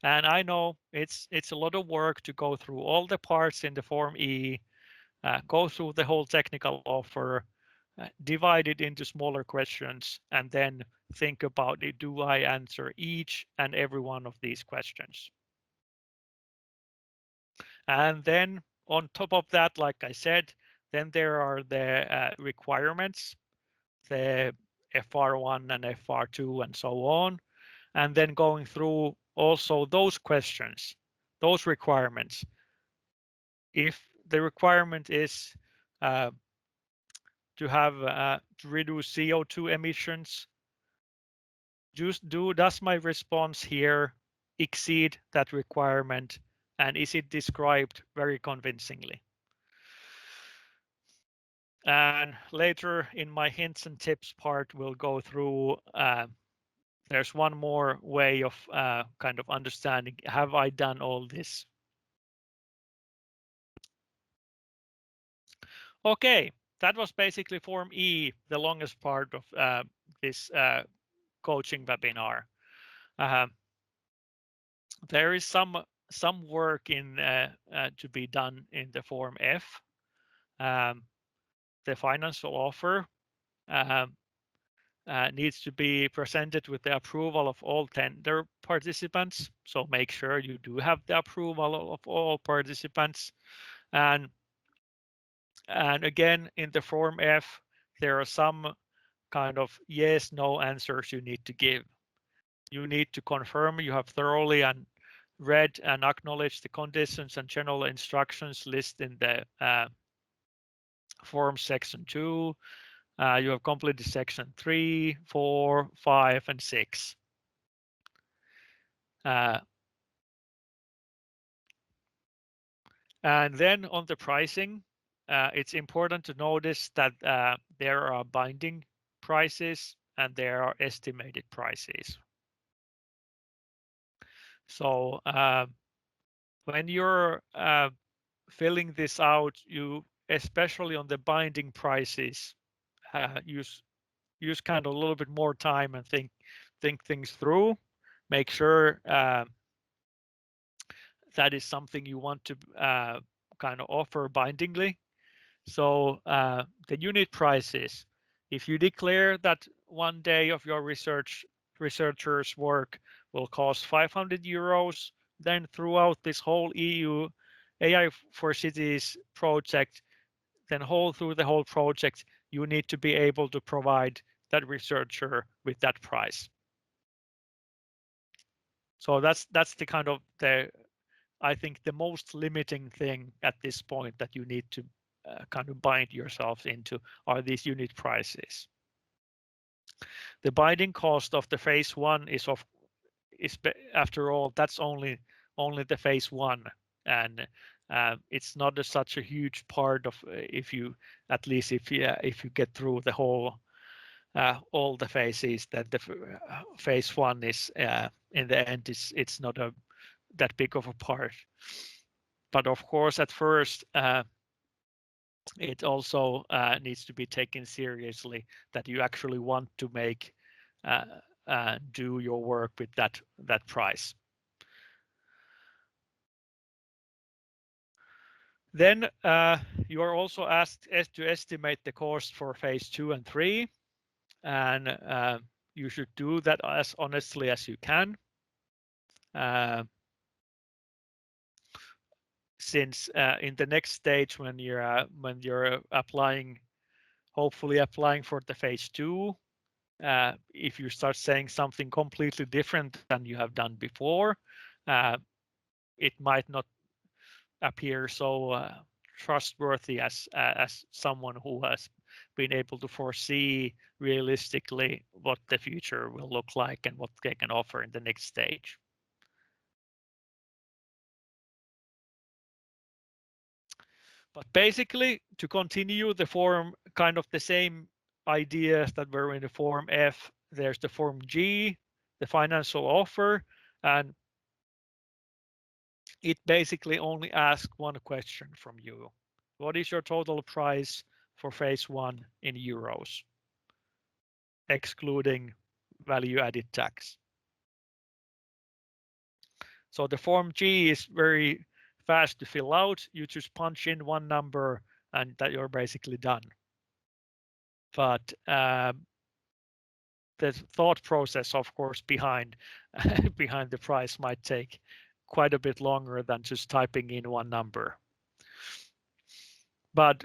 Speaker 1: And I know it's a lot of work to go through all the parts in the Form E, go through the whole technical offer, divide it into smaller questions, and then think about it. Do I answer each and every one of these questions? And then on top of that, like I said, then there are the requirements, the FR1 and FR2 and so on. And then going through also those questions, those requirements. If the requirement is to reduce CO2 emissions, does my response here exceed that requirement, and is it described very convincingly? And later in my hints and tips part, we'll go through, there's one more way of kind of understanding, have I done all this? Okay, that was basically Form E, the longest part of this coaching webinar. There is some work in to be done in the Form F. The financial offer needs to be presented with the approval of all tender participants. So make sure you do have the approval of all participants. And again, in the Form F, there are some kind of yes, no answers you need to give. You need to confirm you have thoroughly and read and acknowledged the conditions and general instructions listed in the form section 2. You have completed section 3, 4, 5, and 6. And then on the pricing, it's important to notice that there are binding prices and there are estimated prices. So when you're filling this out, you, especially on the binding prices, use kind of a little bit more time and think things through. Make sure that is something you want to kind of offer bindingly. So the unit prices, if you declare that one day of your researcher's work will cost 500 euros, then throughout this whole EU AI4Cities project, then through the whole project, you need to be able to provide that researcher with that price. So that's the kind of I think the most limiting thing at this point that you need to kind of bind yourselves into are these unit prices. The binding cost of the phase 1 is after all, that's only the phase 1, and it's not such a huge part of if you get through the whole all the phases, that the phase 1 is in the end it's not that big of a part. But of course, at first, it also needs to be taken seriously that you actually want to make do your work with that price. Then you are also asked to estimate the cost for phase 2 and 3, and you should do that as honestly as you can. Since in the next stage, when you're hopefully applying for the phase 2, if you start saying something completely different than you have done before, it might not appear so trustworthy as someone who has been able to foresee realistically what the future will look like and what they can offer in the next stage. But basically, to continue the form, kind of the same ideas that were in the form F, there's the form G, the financial offer, and it basically only asks one question from you. What is your total price for phase 1 in euros, excluding value-added tax? So the form G is very fast to fill out. You just punch in one number and that you're basically done. But the thought process, of course, behind the price might take quite a bit longer than just typing in one number. But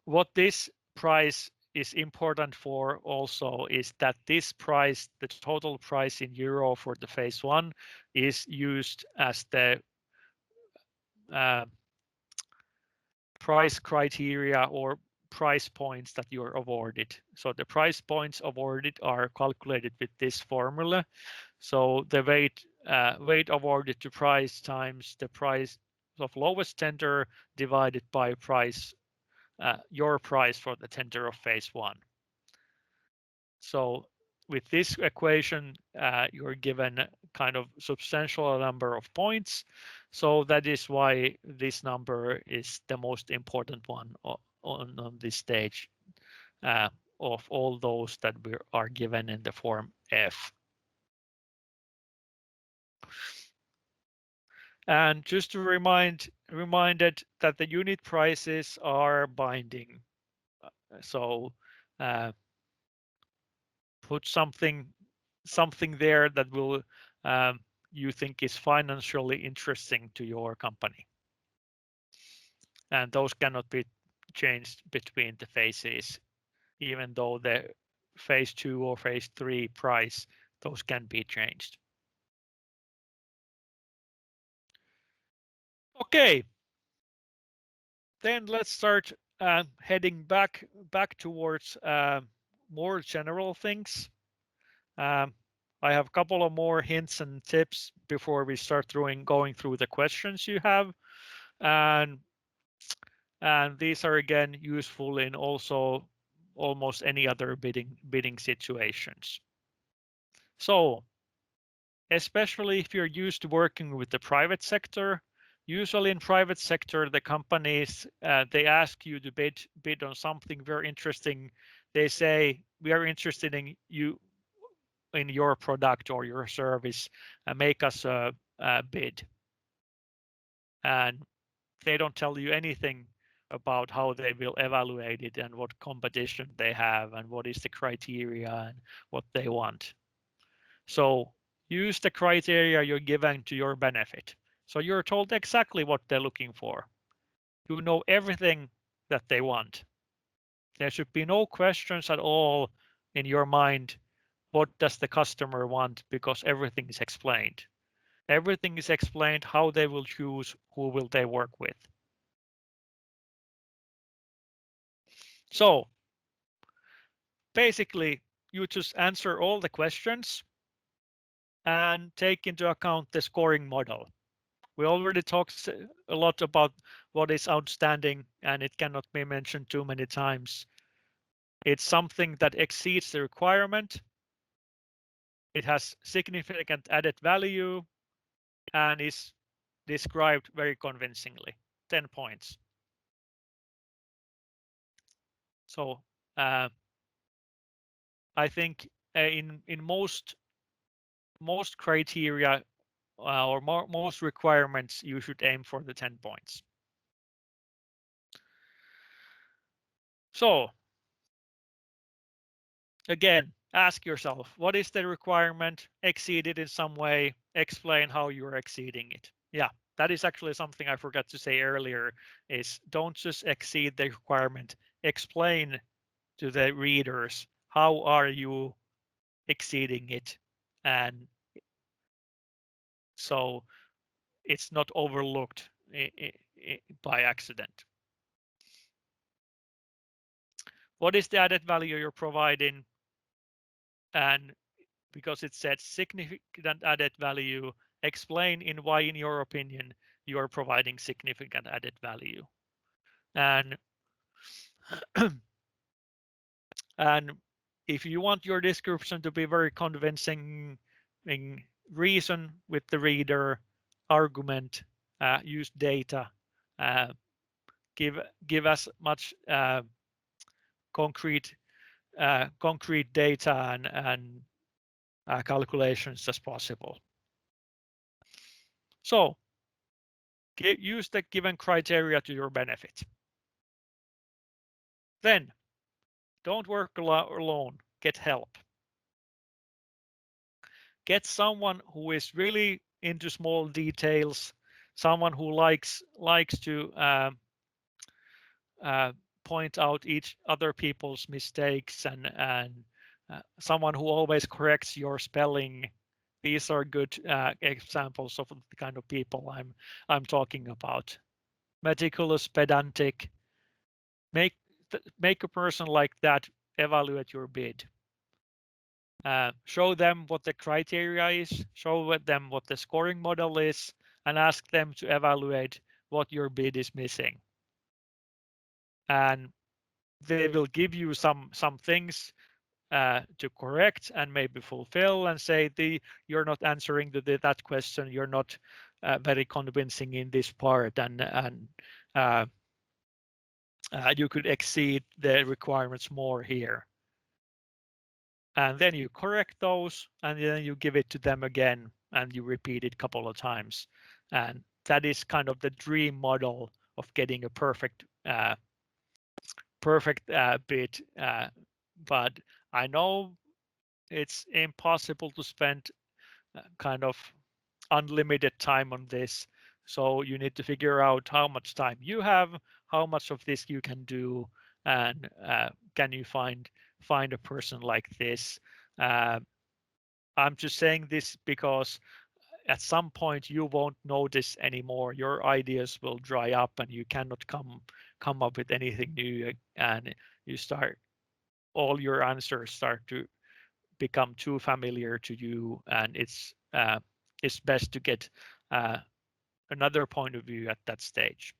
Speaker 1: what this price is important for also is that this price, the total price in euro for the phase 1, is used as the price criteria or price points that you're awarded. So the price points awarded are calculated with this formula. So the weight awarded to price times the price of lowest tender divided by price, your price for the tender of phase 1. So with this equation, you're given kind of substantial number of points. So that is why this number is the most important one on this stage. of all those that are given in the form F. And just to reminded that the unit prices are binding. So put something there that will you think is financially interesting to your company. And those cannot be changed between the phases, even though the phase 2 or phase 3 price, those can be changed. Okay, then let's start heading back towards more general things. I have a couple of more hints and tips before we start going through the questions you have, and these are again useful in also almost any other bidding situations. So especially if you're used to working with the private sector, usually in private sector, the companies, they ask you to bid on something very interesting. They say, we are interested in your product or your service, and make us a bid. And they don't tell you anything about how they will evaluate it and what competition they have and what is the criteria and what they want. So use the criteria you're given to your benefit. So you're told exactly what they're looking for. You know everything that they want. There should be no questions at all in your mind. What does the customer want? Because everything is explained. Everything is explained how they will choose, who will they work with. So basically, you just answer all the questions and take into account the scoring model. We already talked a lot about what is outstanding, and it cannot be mentioned too many times. It's something that exceeds the requirement. It has significant added value and is described very convincingly. 10 points. So I think in most criteria or most requirements, you should aim for the 10 points. So again, ask yourself, what is the requirement? Exceed it in some way. Explain how you're exceeding it. Yeah, that is actually something I forgot to say earlier, is don't just exceed the requirement. Explain to the readers, how are you exceeding it? And so it's not overlooked by accident. What is the added value you're providing? And because it said significant added value, explain in why, in your opinion, you are providing significant added value. And and if you want your description to be very convincing, reason with the reader, argument, use data, give as much concrete data and calculations as possible. So use the given criteria to your benefit. Then don't work alone. Get help. Get someone who is really into small details, someone who likes to point out each other people's mistakes, and someone who always corrects your spelling. These are good examples of the kind of people I'm talking about. Meticulous, pedantic. Make a person like that evaluate your bid. Show them what the criteria is, show them what the scoring model is, and ask them to evaluate what your bid is missing. And they will give you some things to correct and maybe fulfill, and say you're not answering that question, you're not very convincing in this part, and you could exceed the requirements more here. And then you correct those, and then you give it to them again, and you repeat it a couple of times. And that is kind of the dream model of getting a perfect bid. But I know it's impossible to spend kind of unlimited time on this. So you need to figure out how much time you have, how much of this you can do, and can you find a person like this. I'm just saying this because at some point you won't notice anymore. Your ideas will dry up, and you cannot come up with anything new, and you start all your answers start to become too familiar to you, and it's best to get another point of view at that stage.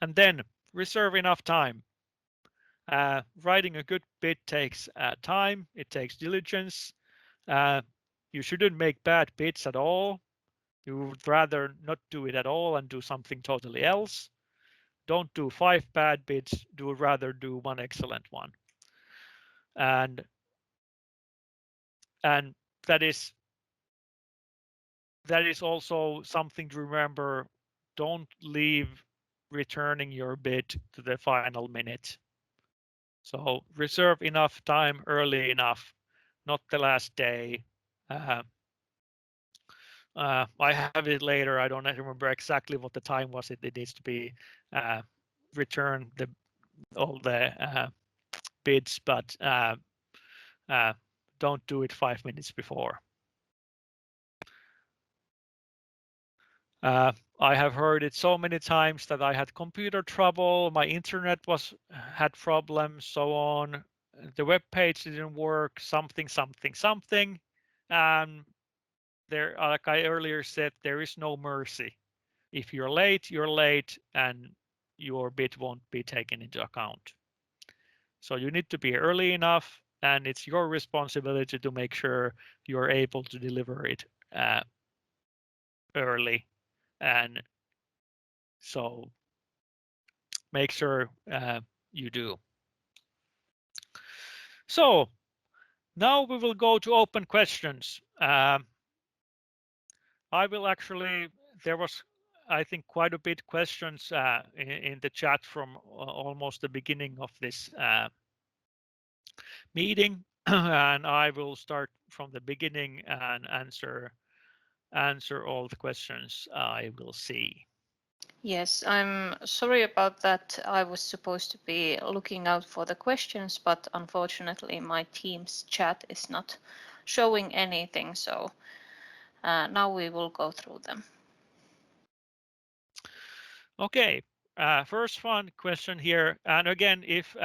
Speaker 1: And then reserve enough time. Writing a good bid takes time, it takes diligence. You shouldn't make bad bids at all. You would rather not do it at all and do something totally else. Don't do 5 bad bids, do rather do 1 excellent one. And that is also something to remember. Don't leave returning your bid to the final minute. So reserve enough time early enough, not the last day. I have it later. I don't remember exactly what the time was. It needs to be return all the bids, but don't do it 5 minutes before. I have heard it so many times that I had computer trouble, my internet had problems, so on. The web page didn't work, something. There, like I earlier said, there is no mercy. If you're late, you're late, and your bid won't be taken into account. So you need to be early enough, and it's your responsibility to make sure you're able to deliver it early. And so make sure you do. So now we will go to open questions. I will actually, there was, I think, quite a bit questions in the chat from almost the beginning of this meeting, and I will start from the beginning and answer all the questions I will see.
Speaker 2: Yes, I'm sorry about that. I was supposed to be looking out for the questions, but unfortunately my Teams chat is not showing anything. So now we will go through them.
Speaker 1: Okay, first one question here. And again, if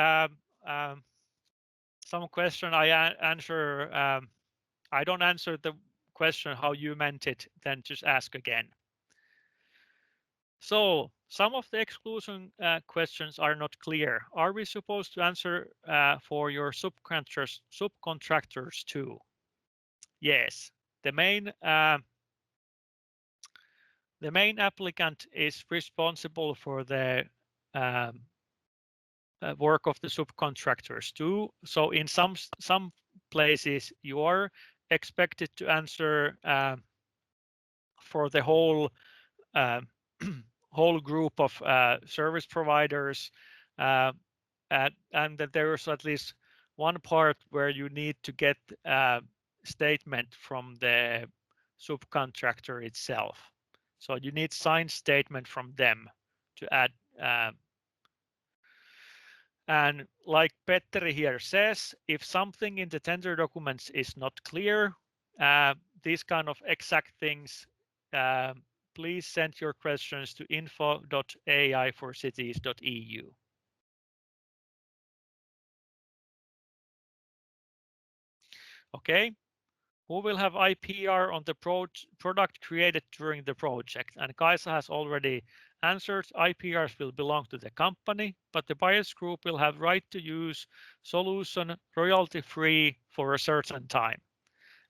Speaker 1: some question I answer, I don't answer the question how you meant it, then just ask again. So some of the exclusion questions are not clear. Are we supposed to answer for your subcontractors too? Yes. The main applicant is responsible for the work of the subcontractors too. So in some places you are expected to answer for the whole whole group of service providers, and that there is at least one part where you need to get a statement from the subcontractor itself. So you need signed statement from them to add. And like Petteri here says, if something in the tender documents is not clear, these kind of exact things, please send your questions to info.ai4cities.eu. Okay, who will have IPR on the product created during the project? And Kaisa has already answered. IPRs will belong to the company, but the buyers group will have right to use solution royalty-free for a certain time.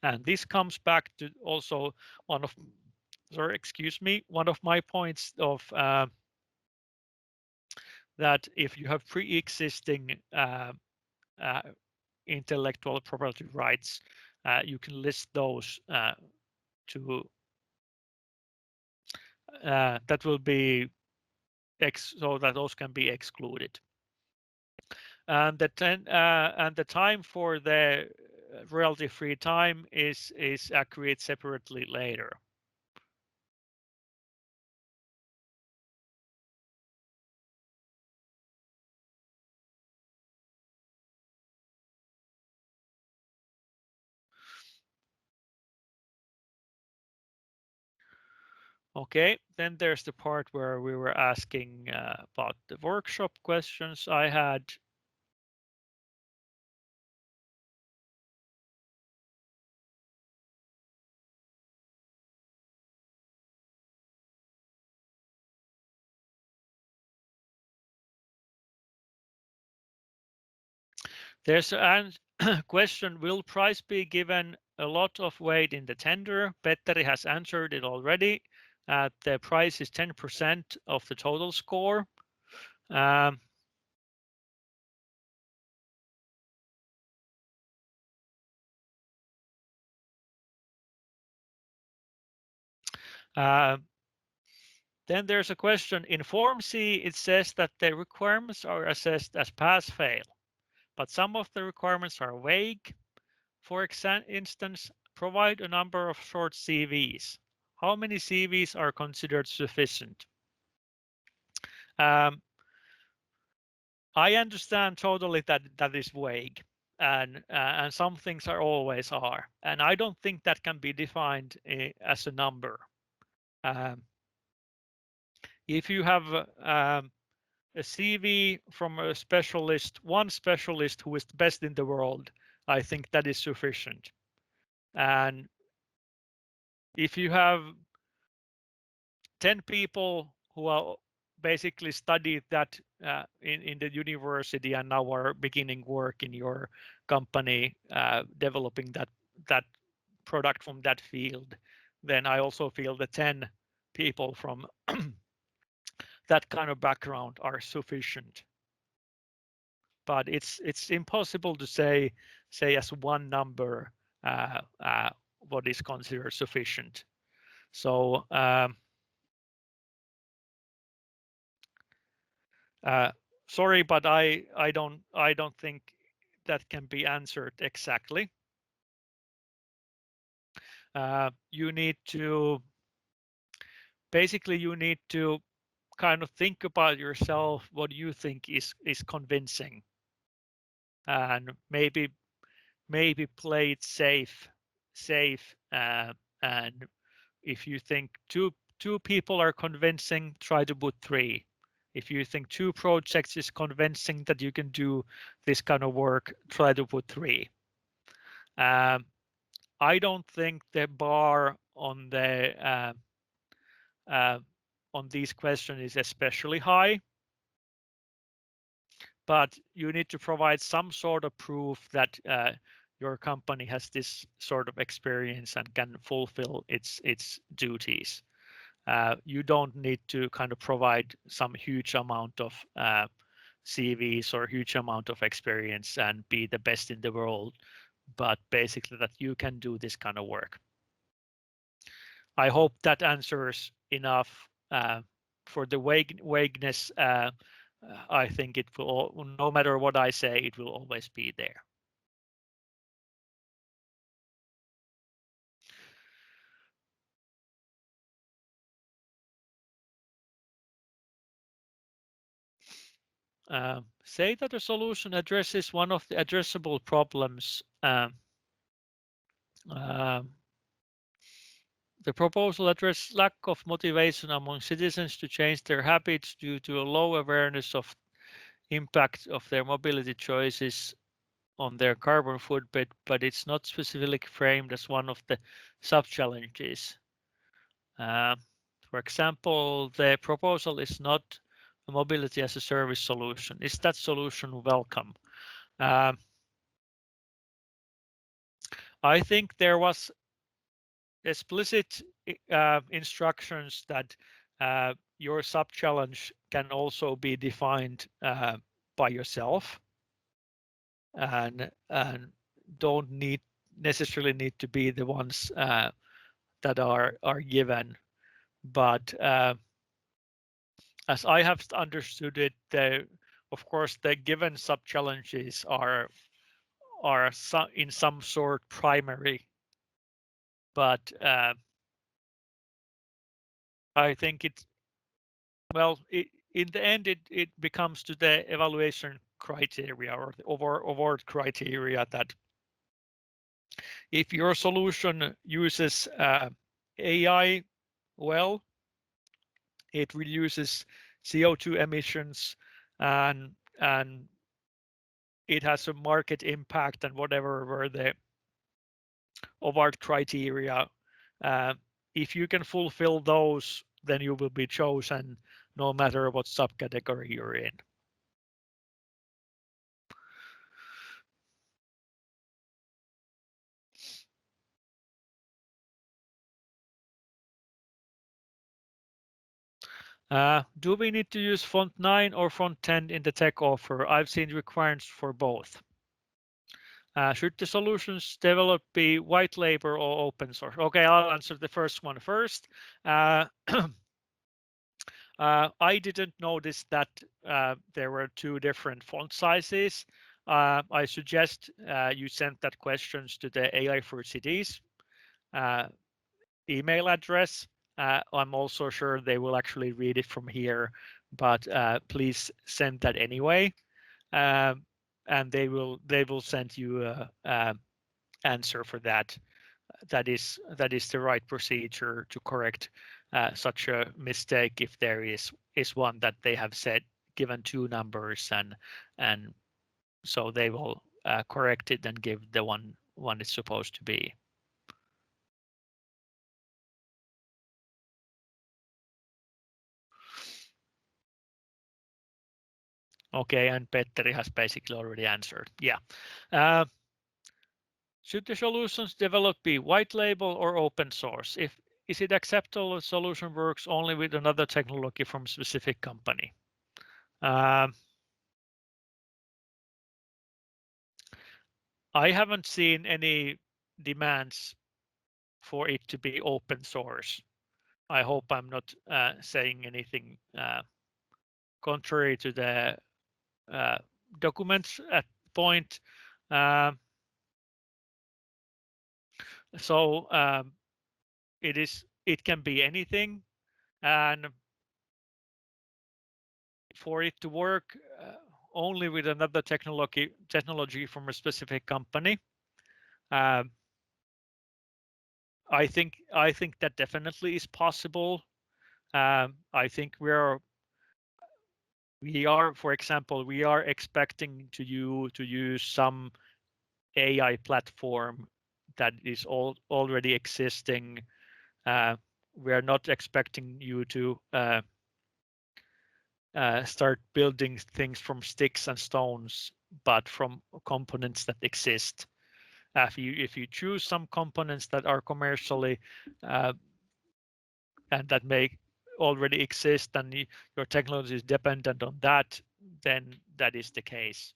Speaker 1: And this comes back to also one of my points of that if you have pre-existing intellectual property rights, you can list those to that will be so that those can be excluded. And the time for the royalty-free time is agreed separately later. Okay, then there's the part where we were asking about the workshop questions I had. There's a question, will price be given a lot of weight in the tender? Petteri has answered it already. The price is 10% of the total score. Um, uh, then there's a question, in Form C, it says that the requirements are assessed as pass-fail, but some of the requirements are vague. For instance, provide a number of short CVs. How many CVs are considered sufficient? Um, I understand totally that that is vague, and some things are always are, and I don't think that can be defined as a number. Um, if you have a CV from a specialist, one specialist who is the best in the world, I think that is sufficient. And if you have 10 people who are basically studied that in the university and now are beginning work in your company developing that product from that field, then I also feel the 10 people from that kind of background are sufficient. But it's impossible to say as one number what is considered sufficient. So sorry, but I don't think that can be answered exactly. You need to basically kind of think about yourself what you think is convincing, and maybe play it safe, and if you think two people are convincing, try to put three. If you think two projects is convincing that you can do this kind of work, try to put three. I don't think the bar on on these questions is especially high, but you need to provide some sort of proof that your company has this sort of experience and can fulfill its duties. You don't need to kind of provide some huge amount of CVs or huge amount of experience and be the best in the world, but basically that you can do this kind of work. I hope that answers enough for the vagueness. I think it will, no matter what I say, it will always be there. Say that a solution addresses one of the addressable problems. The proposal addresses lack of motivation among citizens to change their habits due to a low awareness of impact of their mobility choices on their carbon footprint, but it's not specifically framed as one of the sub-challenges. For example, the proposal is not a mobility as a service solution. Is that solution welcome? I think there was explicit instructions that your sub-challenge can also be defined by yourself, and don't necessarily need to be the ones that are given. But as I have understood it, of course the given sub-challenges are in some sort primary, but I think it's, well, in the end it becomes to the evaluation criteria or the award criteria, that if your solution uses AI well, it reduces CO2 emissions, and it has a market impact, and whatever were the award criteria. If you can fulfill those, then you will be chosen no matter what subcategory you're in. Do we need to use font 9 or font 10 in the tech offer? I've seen requirements for both. Should the solutions developed be white label or open source? Okay, I'll answer the first one first. I didn't notice that there were two different font sizes. I suggest you send that questions to the Ai4Cities email address. I'm also sure they will actually read it from here, but please send that anyway, and they will send you a answer for that. That is the right procedure to correct such a mistake, if there is one that they have said given two numbers, and so they will correct it and give the one it's supposed to be. Okay, and Petteri has basically already answered. Yeah. Should the solutions developed be white label or open source? Is it acceptable if solution works only with another technology from a specific company? I haven't seen any demands for it to be open source. I hope I'm not saying anything contrary to the documents at point. So it can be anything, and for it to work only with another technology from a specific company, I think that definitely is possible. I think we are, for example, we are expecting you to use some AI platform that is already existing. We are not expecting you to start building things from sticks and stones, but from components that exist. If you choose some components that are commercially and that may already exist, and your technology is dependent on that, then that is the case.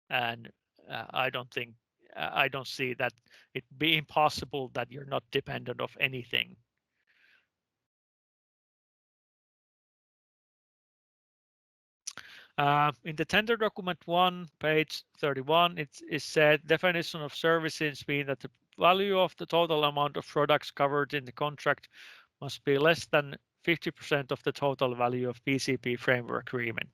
Speaker 1: And I don't see that it being possible that you're not dependent of anything. In the tender document 1, page 31, it is said definition of services mean that the value of the total amount of products covered in the contract must be less than 50% of the total value of PCP framework agreement.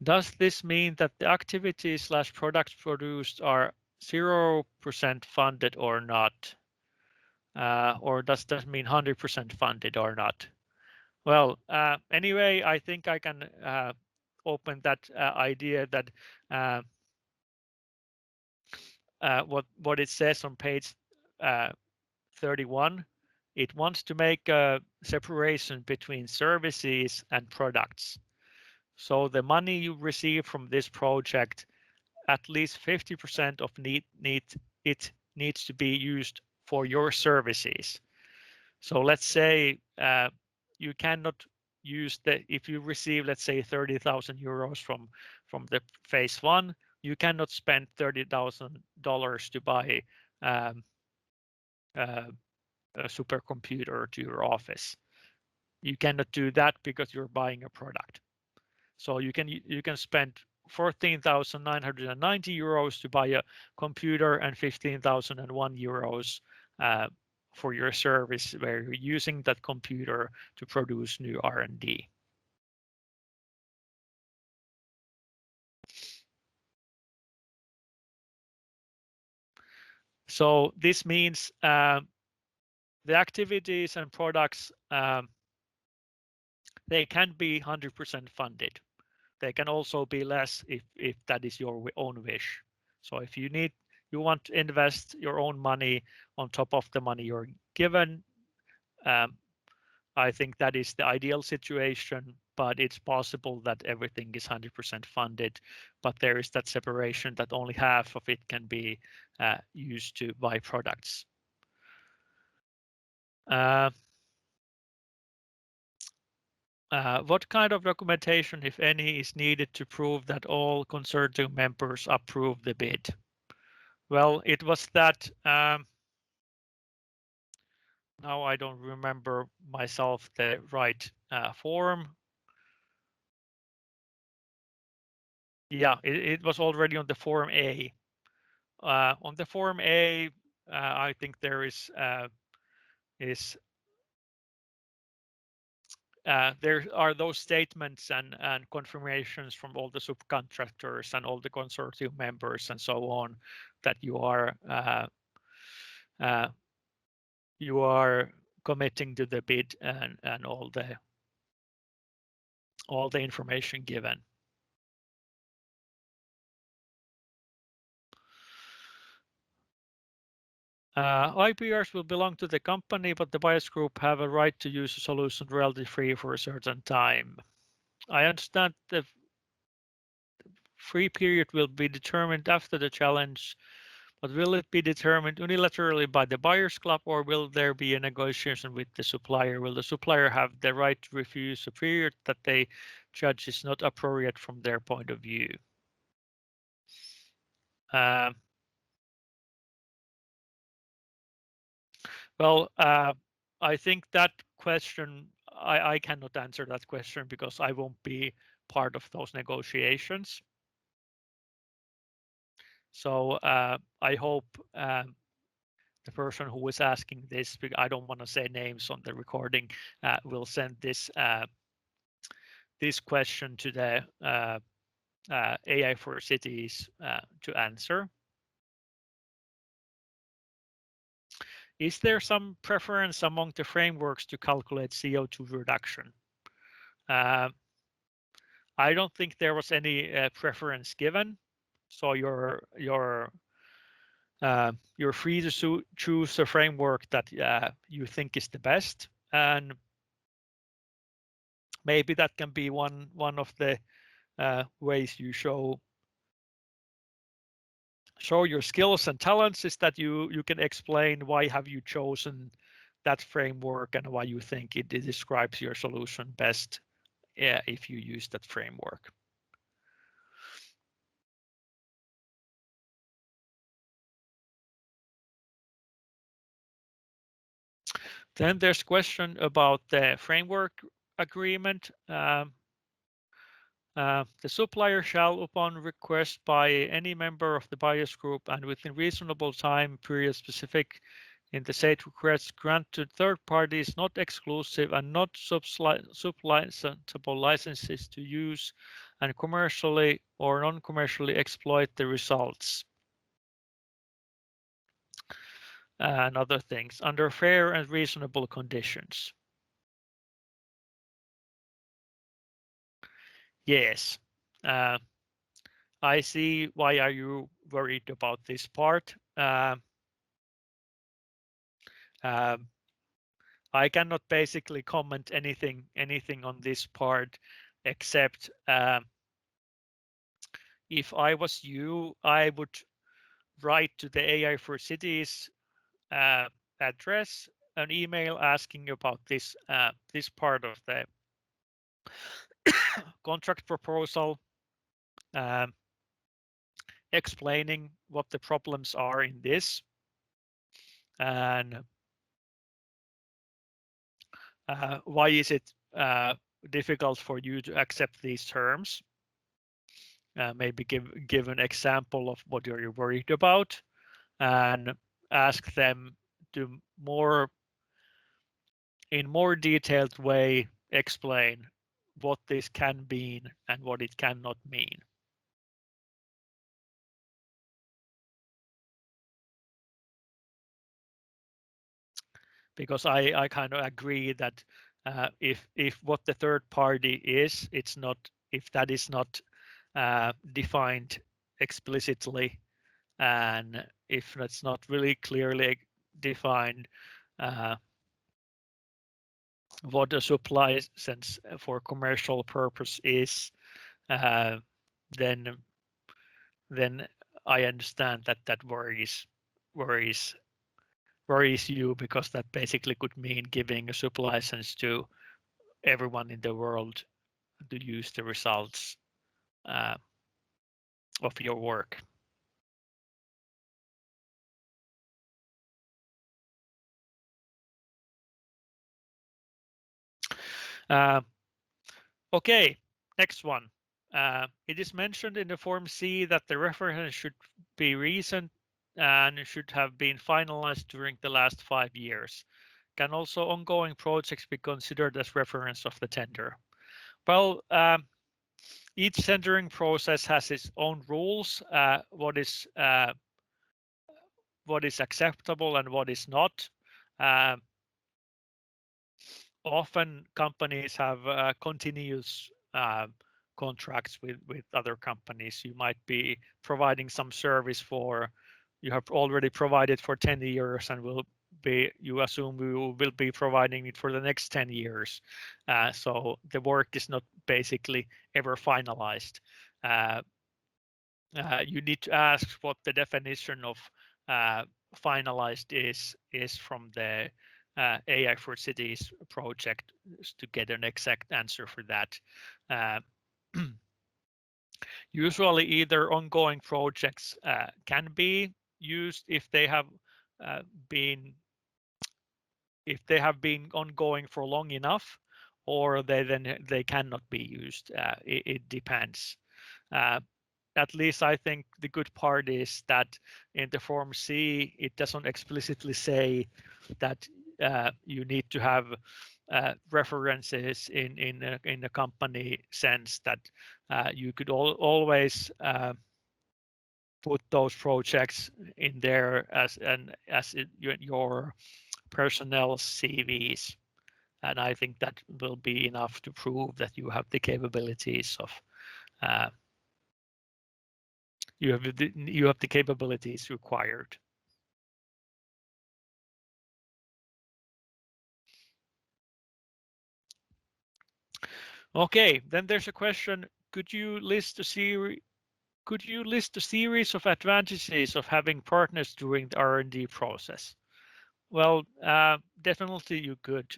Speaker 1: Does this mean that the activities/products produced are 0% funded or not? Or does that mean 100% funded or not? Well, anyway, I think I can open that idea that what it says on page 31. It wants to make a separation between services and products. So the money you receive from this project, at least 50% of it needs to be used for your services. So let's say you cannot use if you receive, let's say, 30,000 euros from the phase one, you cannot spend $30,000 to buy um, a supercomputer to your office. You cannot do that because you're buying a product. So you can spend 14,990 euros to buy a computer and 15,001 euros for your service where you're using that computer to produce new R&D. So this means the activities and products, they can be 100% funded. They can also be less if that is your own wish. So if you want to invest your own money on top of the money you're given, I think that is the ideal situation, but it's possible that everything is 100% funded, but there is that separation that only half of it can be used to buy products. What kind of documentation, if any, is needed to prove that all consortium members approve the bid? Well, it was that, now I don't remember myself the right form. Yeah, it was already on the Form A. On the Form A, I think there there are those statements and confirmations from all the subcontractors and all the consortium members and so on that you are committing to the bid and all the information given. IPRs will belong to the company, but the buyers group have a right to use a solution royalty free for a certain time. I understand the free period will be determined after the challenge, but will it be determined unilaterally by the buyers club, or will there be a negotiation with the supplier? Will the supplier have the right to refuse a period that they judge is not appropriate from their point of view? Well, I think that question, I cannot answer that question because I won't be part of those negotiations. So I hope the person who was asking this, I don't want to say names on the recording, will send this question to the AI4Cities to answer. Is there some preference among the frameworks to calculate CO2 reduction? I don't think there was any preference given. So you're free to choose a framework that you think is the best, and maybe that can be one of the ways you show your skills and talents, is that you can explain why have you chosen that framework and why you think it describes your solution best if you use that framework. Then there's question about the framework agreement. The supplier shall, upon request by any member of the buyers group and within reasonable time period specific in the said request, grant to third parties not exclusive and not sublicensable licenses to use and commercially or non-commercially exploit the results and other things under fair and reasonable conditions. Yes. I see why are you worried about this part. I cannot basically comment anything on this part except if I was you, I would write to the AI4Cities address an email asking about this this part of the contract proposal, explaining what the problems are in this, and why is it difficult for you to accept these terms. Maybe give an example of what you're worried about, and ask them to in more detailed way explain what this can mean and what it cannot mean. Because I kind of agree that if what the third party is, it's not, if that is not defined explicitly, and if that's not really clearly defined, what a supply sense for commercial purpose is, then I understand that worries you, because that basically could mean giving a supply license to everyone in the world to use the results of your work. Okay, next one. It is mentioned in the Form C that the reference should be recent and should have been finalized during the last 5 years. Can also ongoing projects be considered as reference of the tender? Well, each tendering process has its own rules, what is acceptable and what is not. Often companies have continuous contracts with other companies. You might be providing some service for, you have already provided for 10 years and you assume we will be providing it for the next 10 years. So the work is not basically ever finalized. You need to ask what the definition of finalized is from the Ai4Cities project to get an exact answer for that. Usually either ongoing projects can be used if they have been ongoing for long enough, or they cannot be used. It depends. At least I think the good part is that in the Form C, it doesn't explicitly say that you need to have references in a company sense, that you could always put those projects in there as your personnel CVs. And I think that will be enough to prove that you have the capabilities of you have the capabilities required. Okay, then there's a question: could you list a series of advantages of having partners during the R&D process? Well, definitely you could.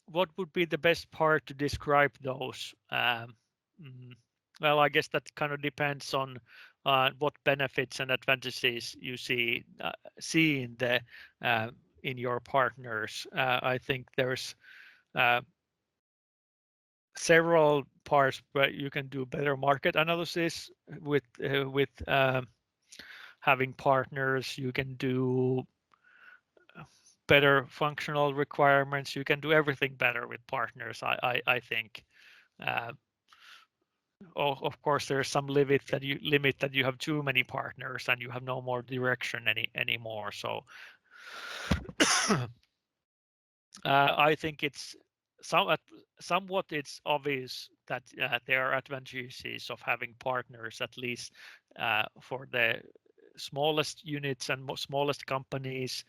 Speaker 1: What would be the best part to describe those? Well, I guess that kind of depends on what benefits and advantages you see in your partners. I think there's several parts where you can do better market analysis with having partners. You can do better functional requirements. You can do everything better with partners, I think. Of course, there's some limit that you have too many partners and you have no more direction anymore. So I think it's somewhat it's obvious that there are advantages of having partners, at least for the smallest units and smallest companies.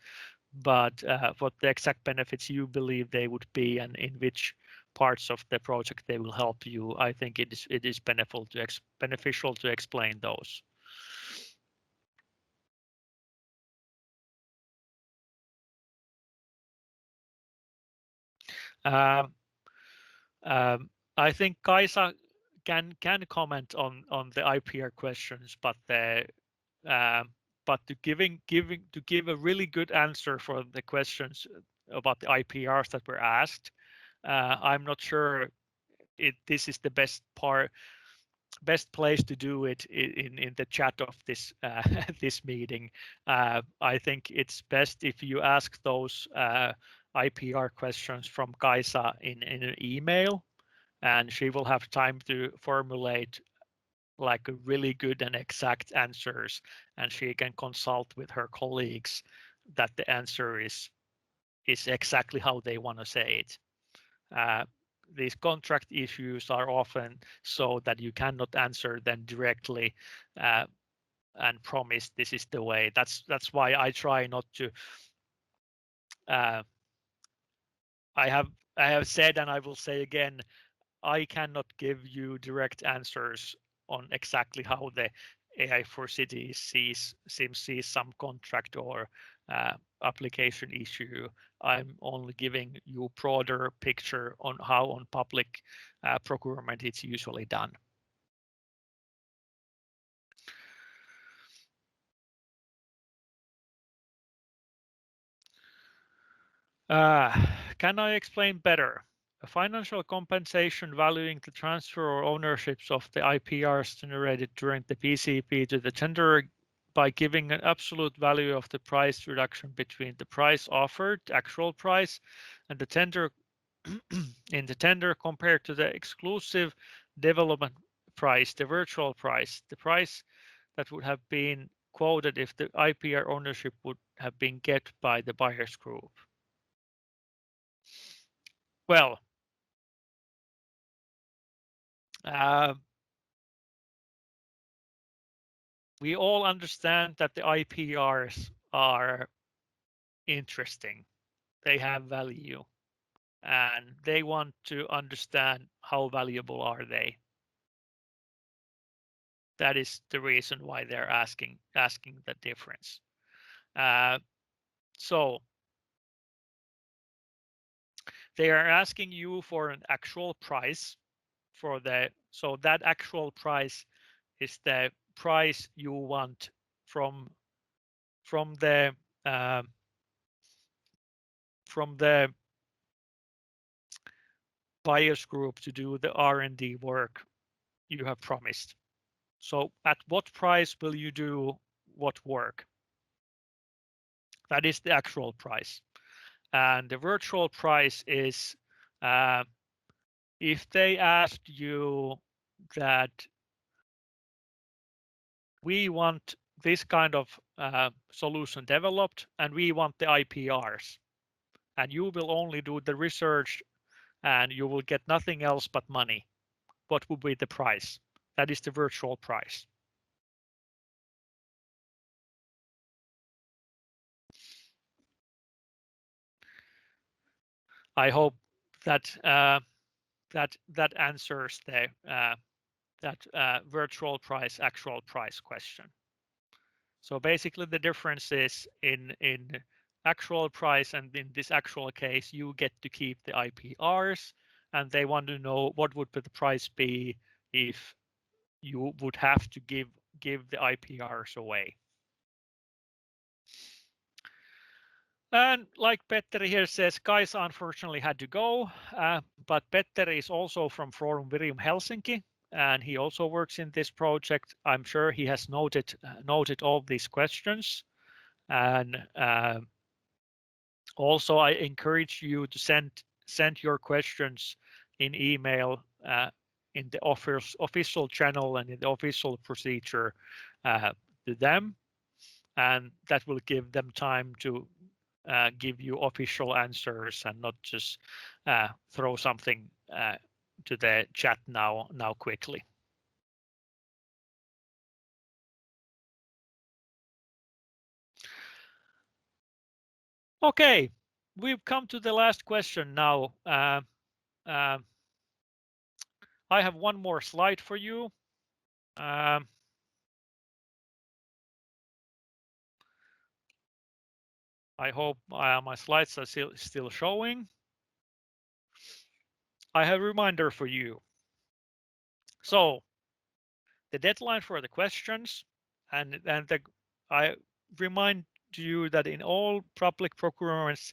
Speaker 1: But what the exact benefits you believe they would be, and in which parts of the project they will help you, I think it is beneficial to explain those. Um, I think Kaisa can comment on the IPR questions, but to give a really good answer for the questions about the IPRs that were asked, I'm not sure this is the best place to do it in the chat of this this meeting. I think it's best if you ask those IPR questions from Kaisa in an email, and she will have time to formulate like a really good and exact answers, and she can consult with her colleagues that the answer is exactly how they want to say it. These contract issues are often so that you cannot answer them directly and promise this is the way. That's why I try not to. Uh, I have said, and I will say again, I cannot give you direct answers on exactly how the Ai4Cities sees some contract or application issue. I'm only giving you broader picture on how on public procurement it's usually done. Can I explain better? A financial compensation valuing the transfer or ownerships of the IPRs generated during the PCP to the tenderer by giving an absolute value of the price reduction between the price offered, actual price, and the tender in the tender compared to the exclusive development price, the virtual price, the price that would have been quoted if the IPR ownership would have been get by the buyer's group. Well, uh, we all understand that the IPRs are interesting. They have value, and they want to understand how valuable are they. That is the reason why they're asking the difference. So they are asking you for an actual price for so that actual price is the price you want from the uh, from the buyers group to do the R&D work you have promised. So at what price will you do what work? That is the actual price. And the virtual price is if they asked you that we want this kind of solution developed and we want the IPRs, and you will only do the research and you will get nothing else but money. What would be the price? That is the virtual price. I hope that that answers the that virtual price, actual price question. So basically, the difference is in actual price, and in this actual case, you get to keep the IPRs, and they want to know what would the price be if you would have to give the IPRs away. And like Petteri here says, Kaisa unfortunately had to go, but Petteri is also from Forum Virium Helsinki, and he also works in this project. I'm sure he has noted all these questions, and also I encourage you to send your questions in email in the official channel and in the official procedure to them, and that will give them time to give you official answers and not just throw something to the chat now quickly. Okay, we've come to the last question now. I have one more slide for you. I hope my slides are still showing. I have a reminder for you. So the deadline for the questions, and I remind you that in all public procurements,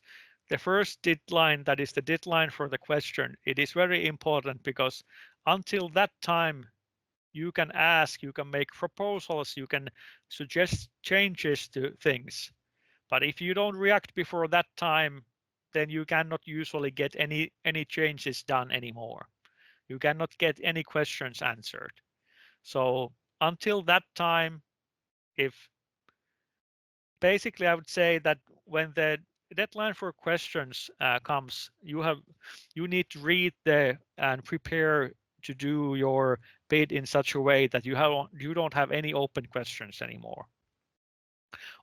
Speaker 1: the first deadline, that is the deadline for the question, it is very important because until that time you can ask, you can make proposals, you can suggest changes to things. But if you don't react before that time, then you cannot usually get any changes done anymore. You cannot get any questions answered. So until that time, if basically I would say that when the deadline for questions comes, you need to read the and prepare to do your bid in such a way that you don't have any open questions anymore.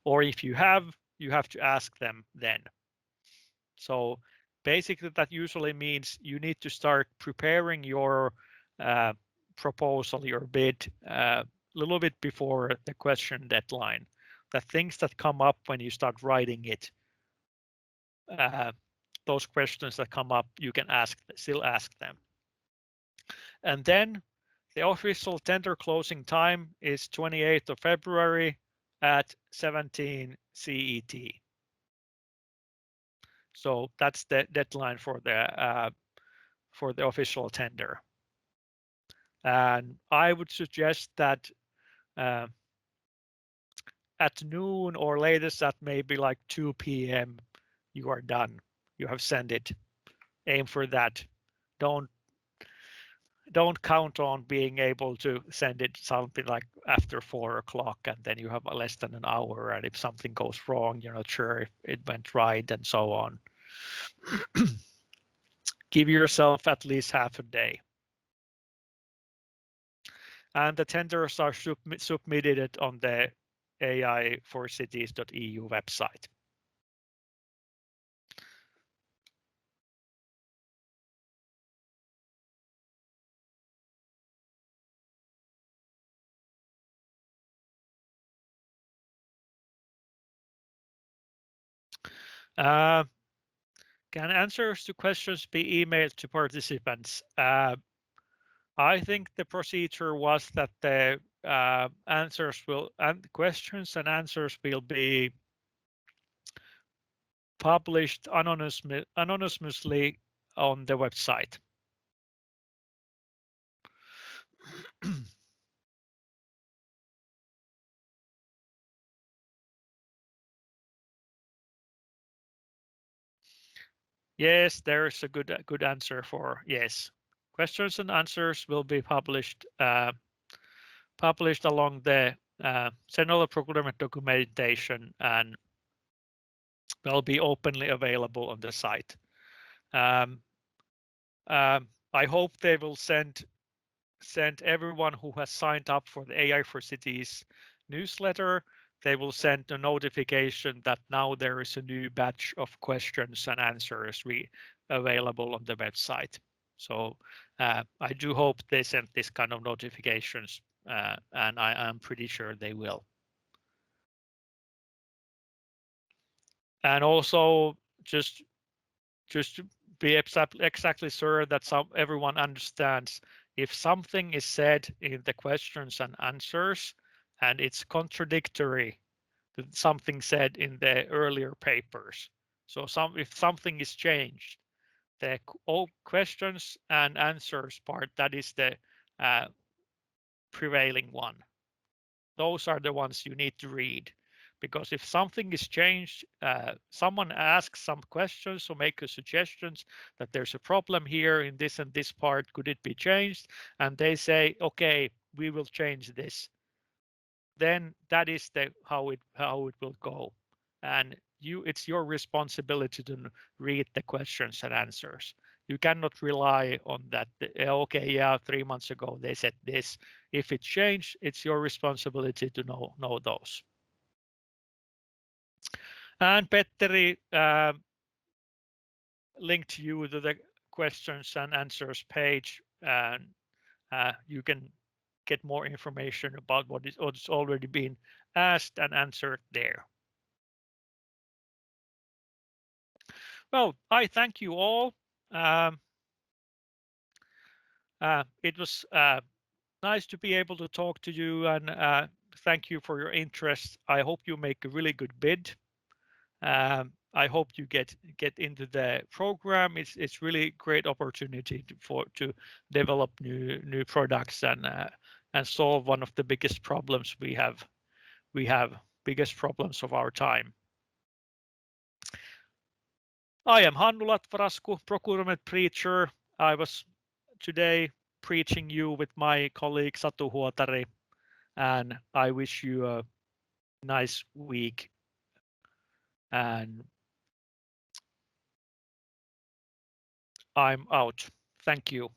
Speaker 1: Or if you have to ask them then. So basically that usually means you need to start preparing your uh, proposal, your bid, a little bit before the question deadline. The things that come up when you start writing it, uh, those questions that come up, you can still ask them. And then the official tender closing time is 28th of February at 17 CET. So that's the deadline for the official tender. And I would suggest that uh, at noon or latest at maybe like 2 p.m. you are done. You have sent it. Aim for that. Don't don't count on being able to send it something like after 4 o'clock and then you have less than an hour, and if something goes wrong you're not sure if it went right and so on. Give yourself at least half a day. And the tenders are submitted on the Ai4Cities.eu website. Uh, can answers to questions be emailed to participants? I think the procedure was that the questions and answers will be published anonymously on the website. Yes, there's a good answer for yes. Questions and answers will be published along the general procurement documentation and will be openly available on the site. Um, I hope they will send everyone who has signed up for the Ai4Cities newsletter. They will send a notification that now there is a new batch of questions and answers available on the website. So I do hope they send this kind of notifications, and I am pretty sure they will. And also just to be exactly sure that everyone understands, if something is said in the questions and answers and it's contradictory to something said in the earlier papers, so if something is changed, the all questions and answers part, that is the prevailing one. Those are the ones you need to read, because if something is changed, someone asks some questions or make suggestions that there's a problem here in this and this part, could it be changed? And they say, okay, we will change this. Then that is how it will go. And it's your responsibility to read the questions and answers. You cannot rely on that. Okay, yeah, 3 months ago they said this. If it changed, it's your responsibility to know those. And Petteri linked you to the questions and answers page, and you can get more information about what's already been asked and answered there. Well, I thank you all. It was nice to be able to talk to you, and thank you for your interest. I hope you make a really good bid. I hope you get into the program. It's really great opportunity to develop new products and solve one of the biggest problems we have. Biggest problems of our time. I am Hannu Latvarasku, procurement preacher. I was today preaching you with my colleague Satu Huotari, and I wish you a nice week. And I'm out. Thank you.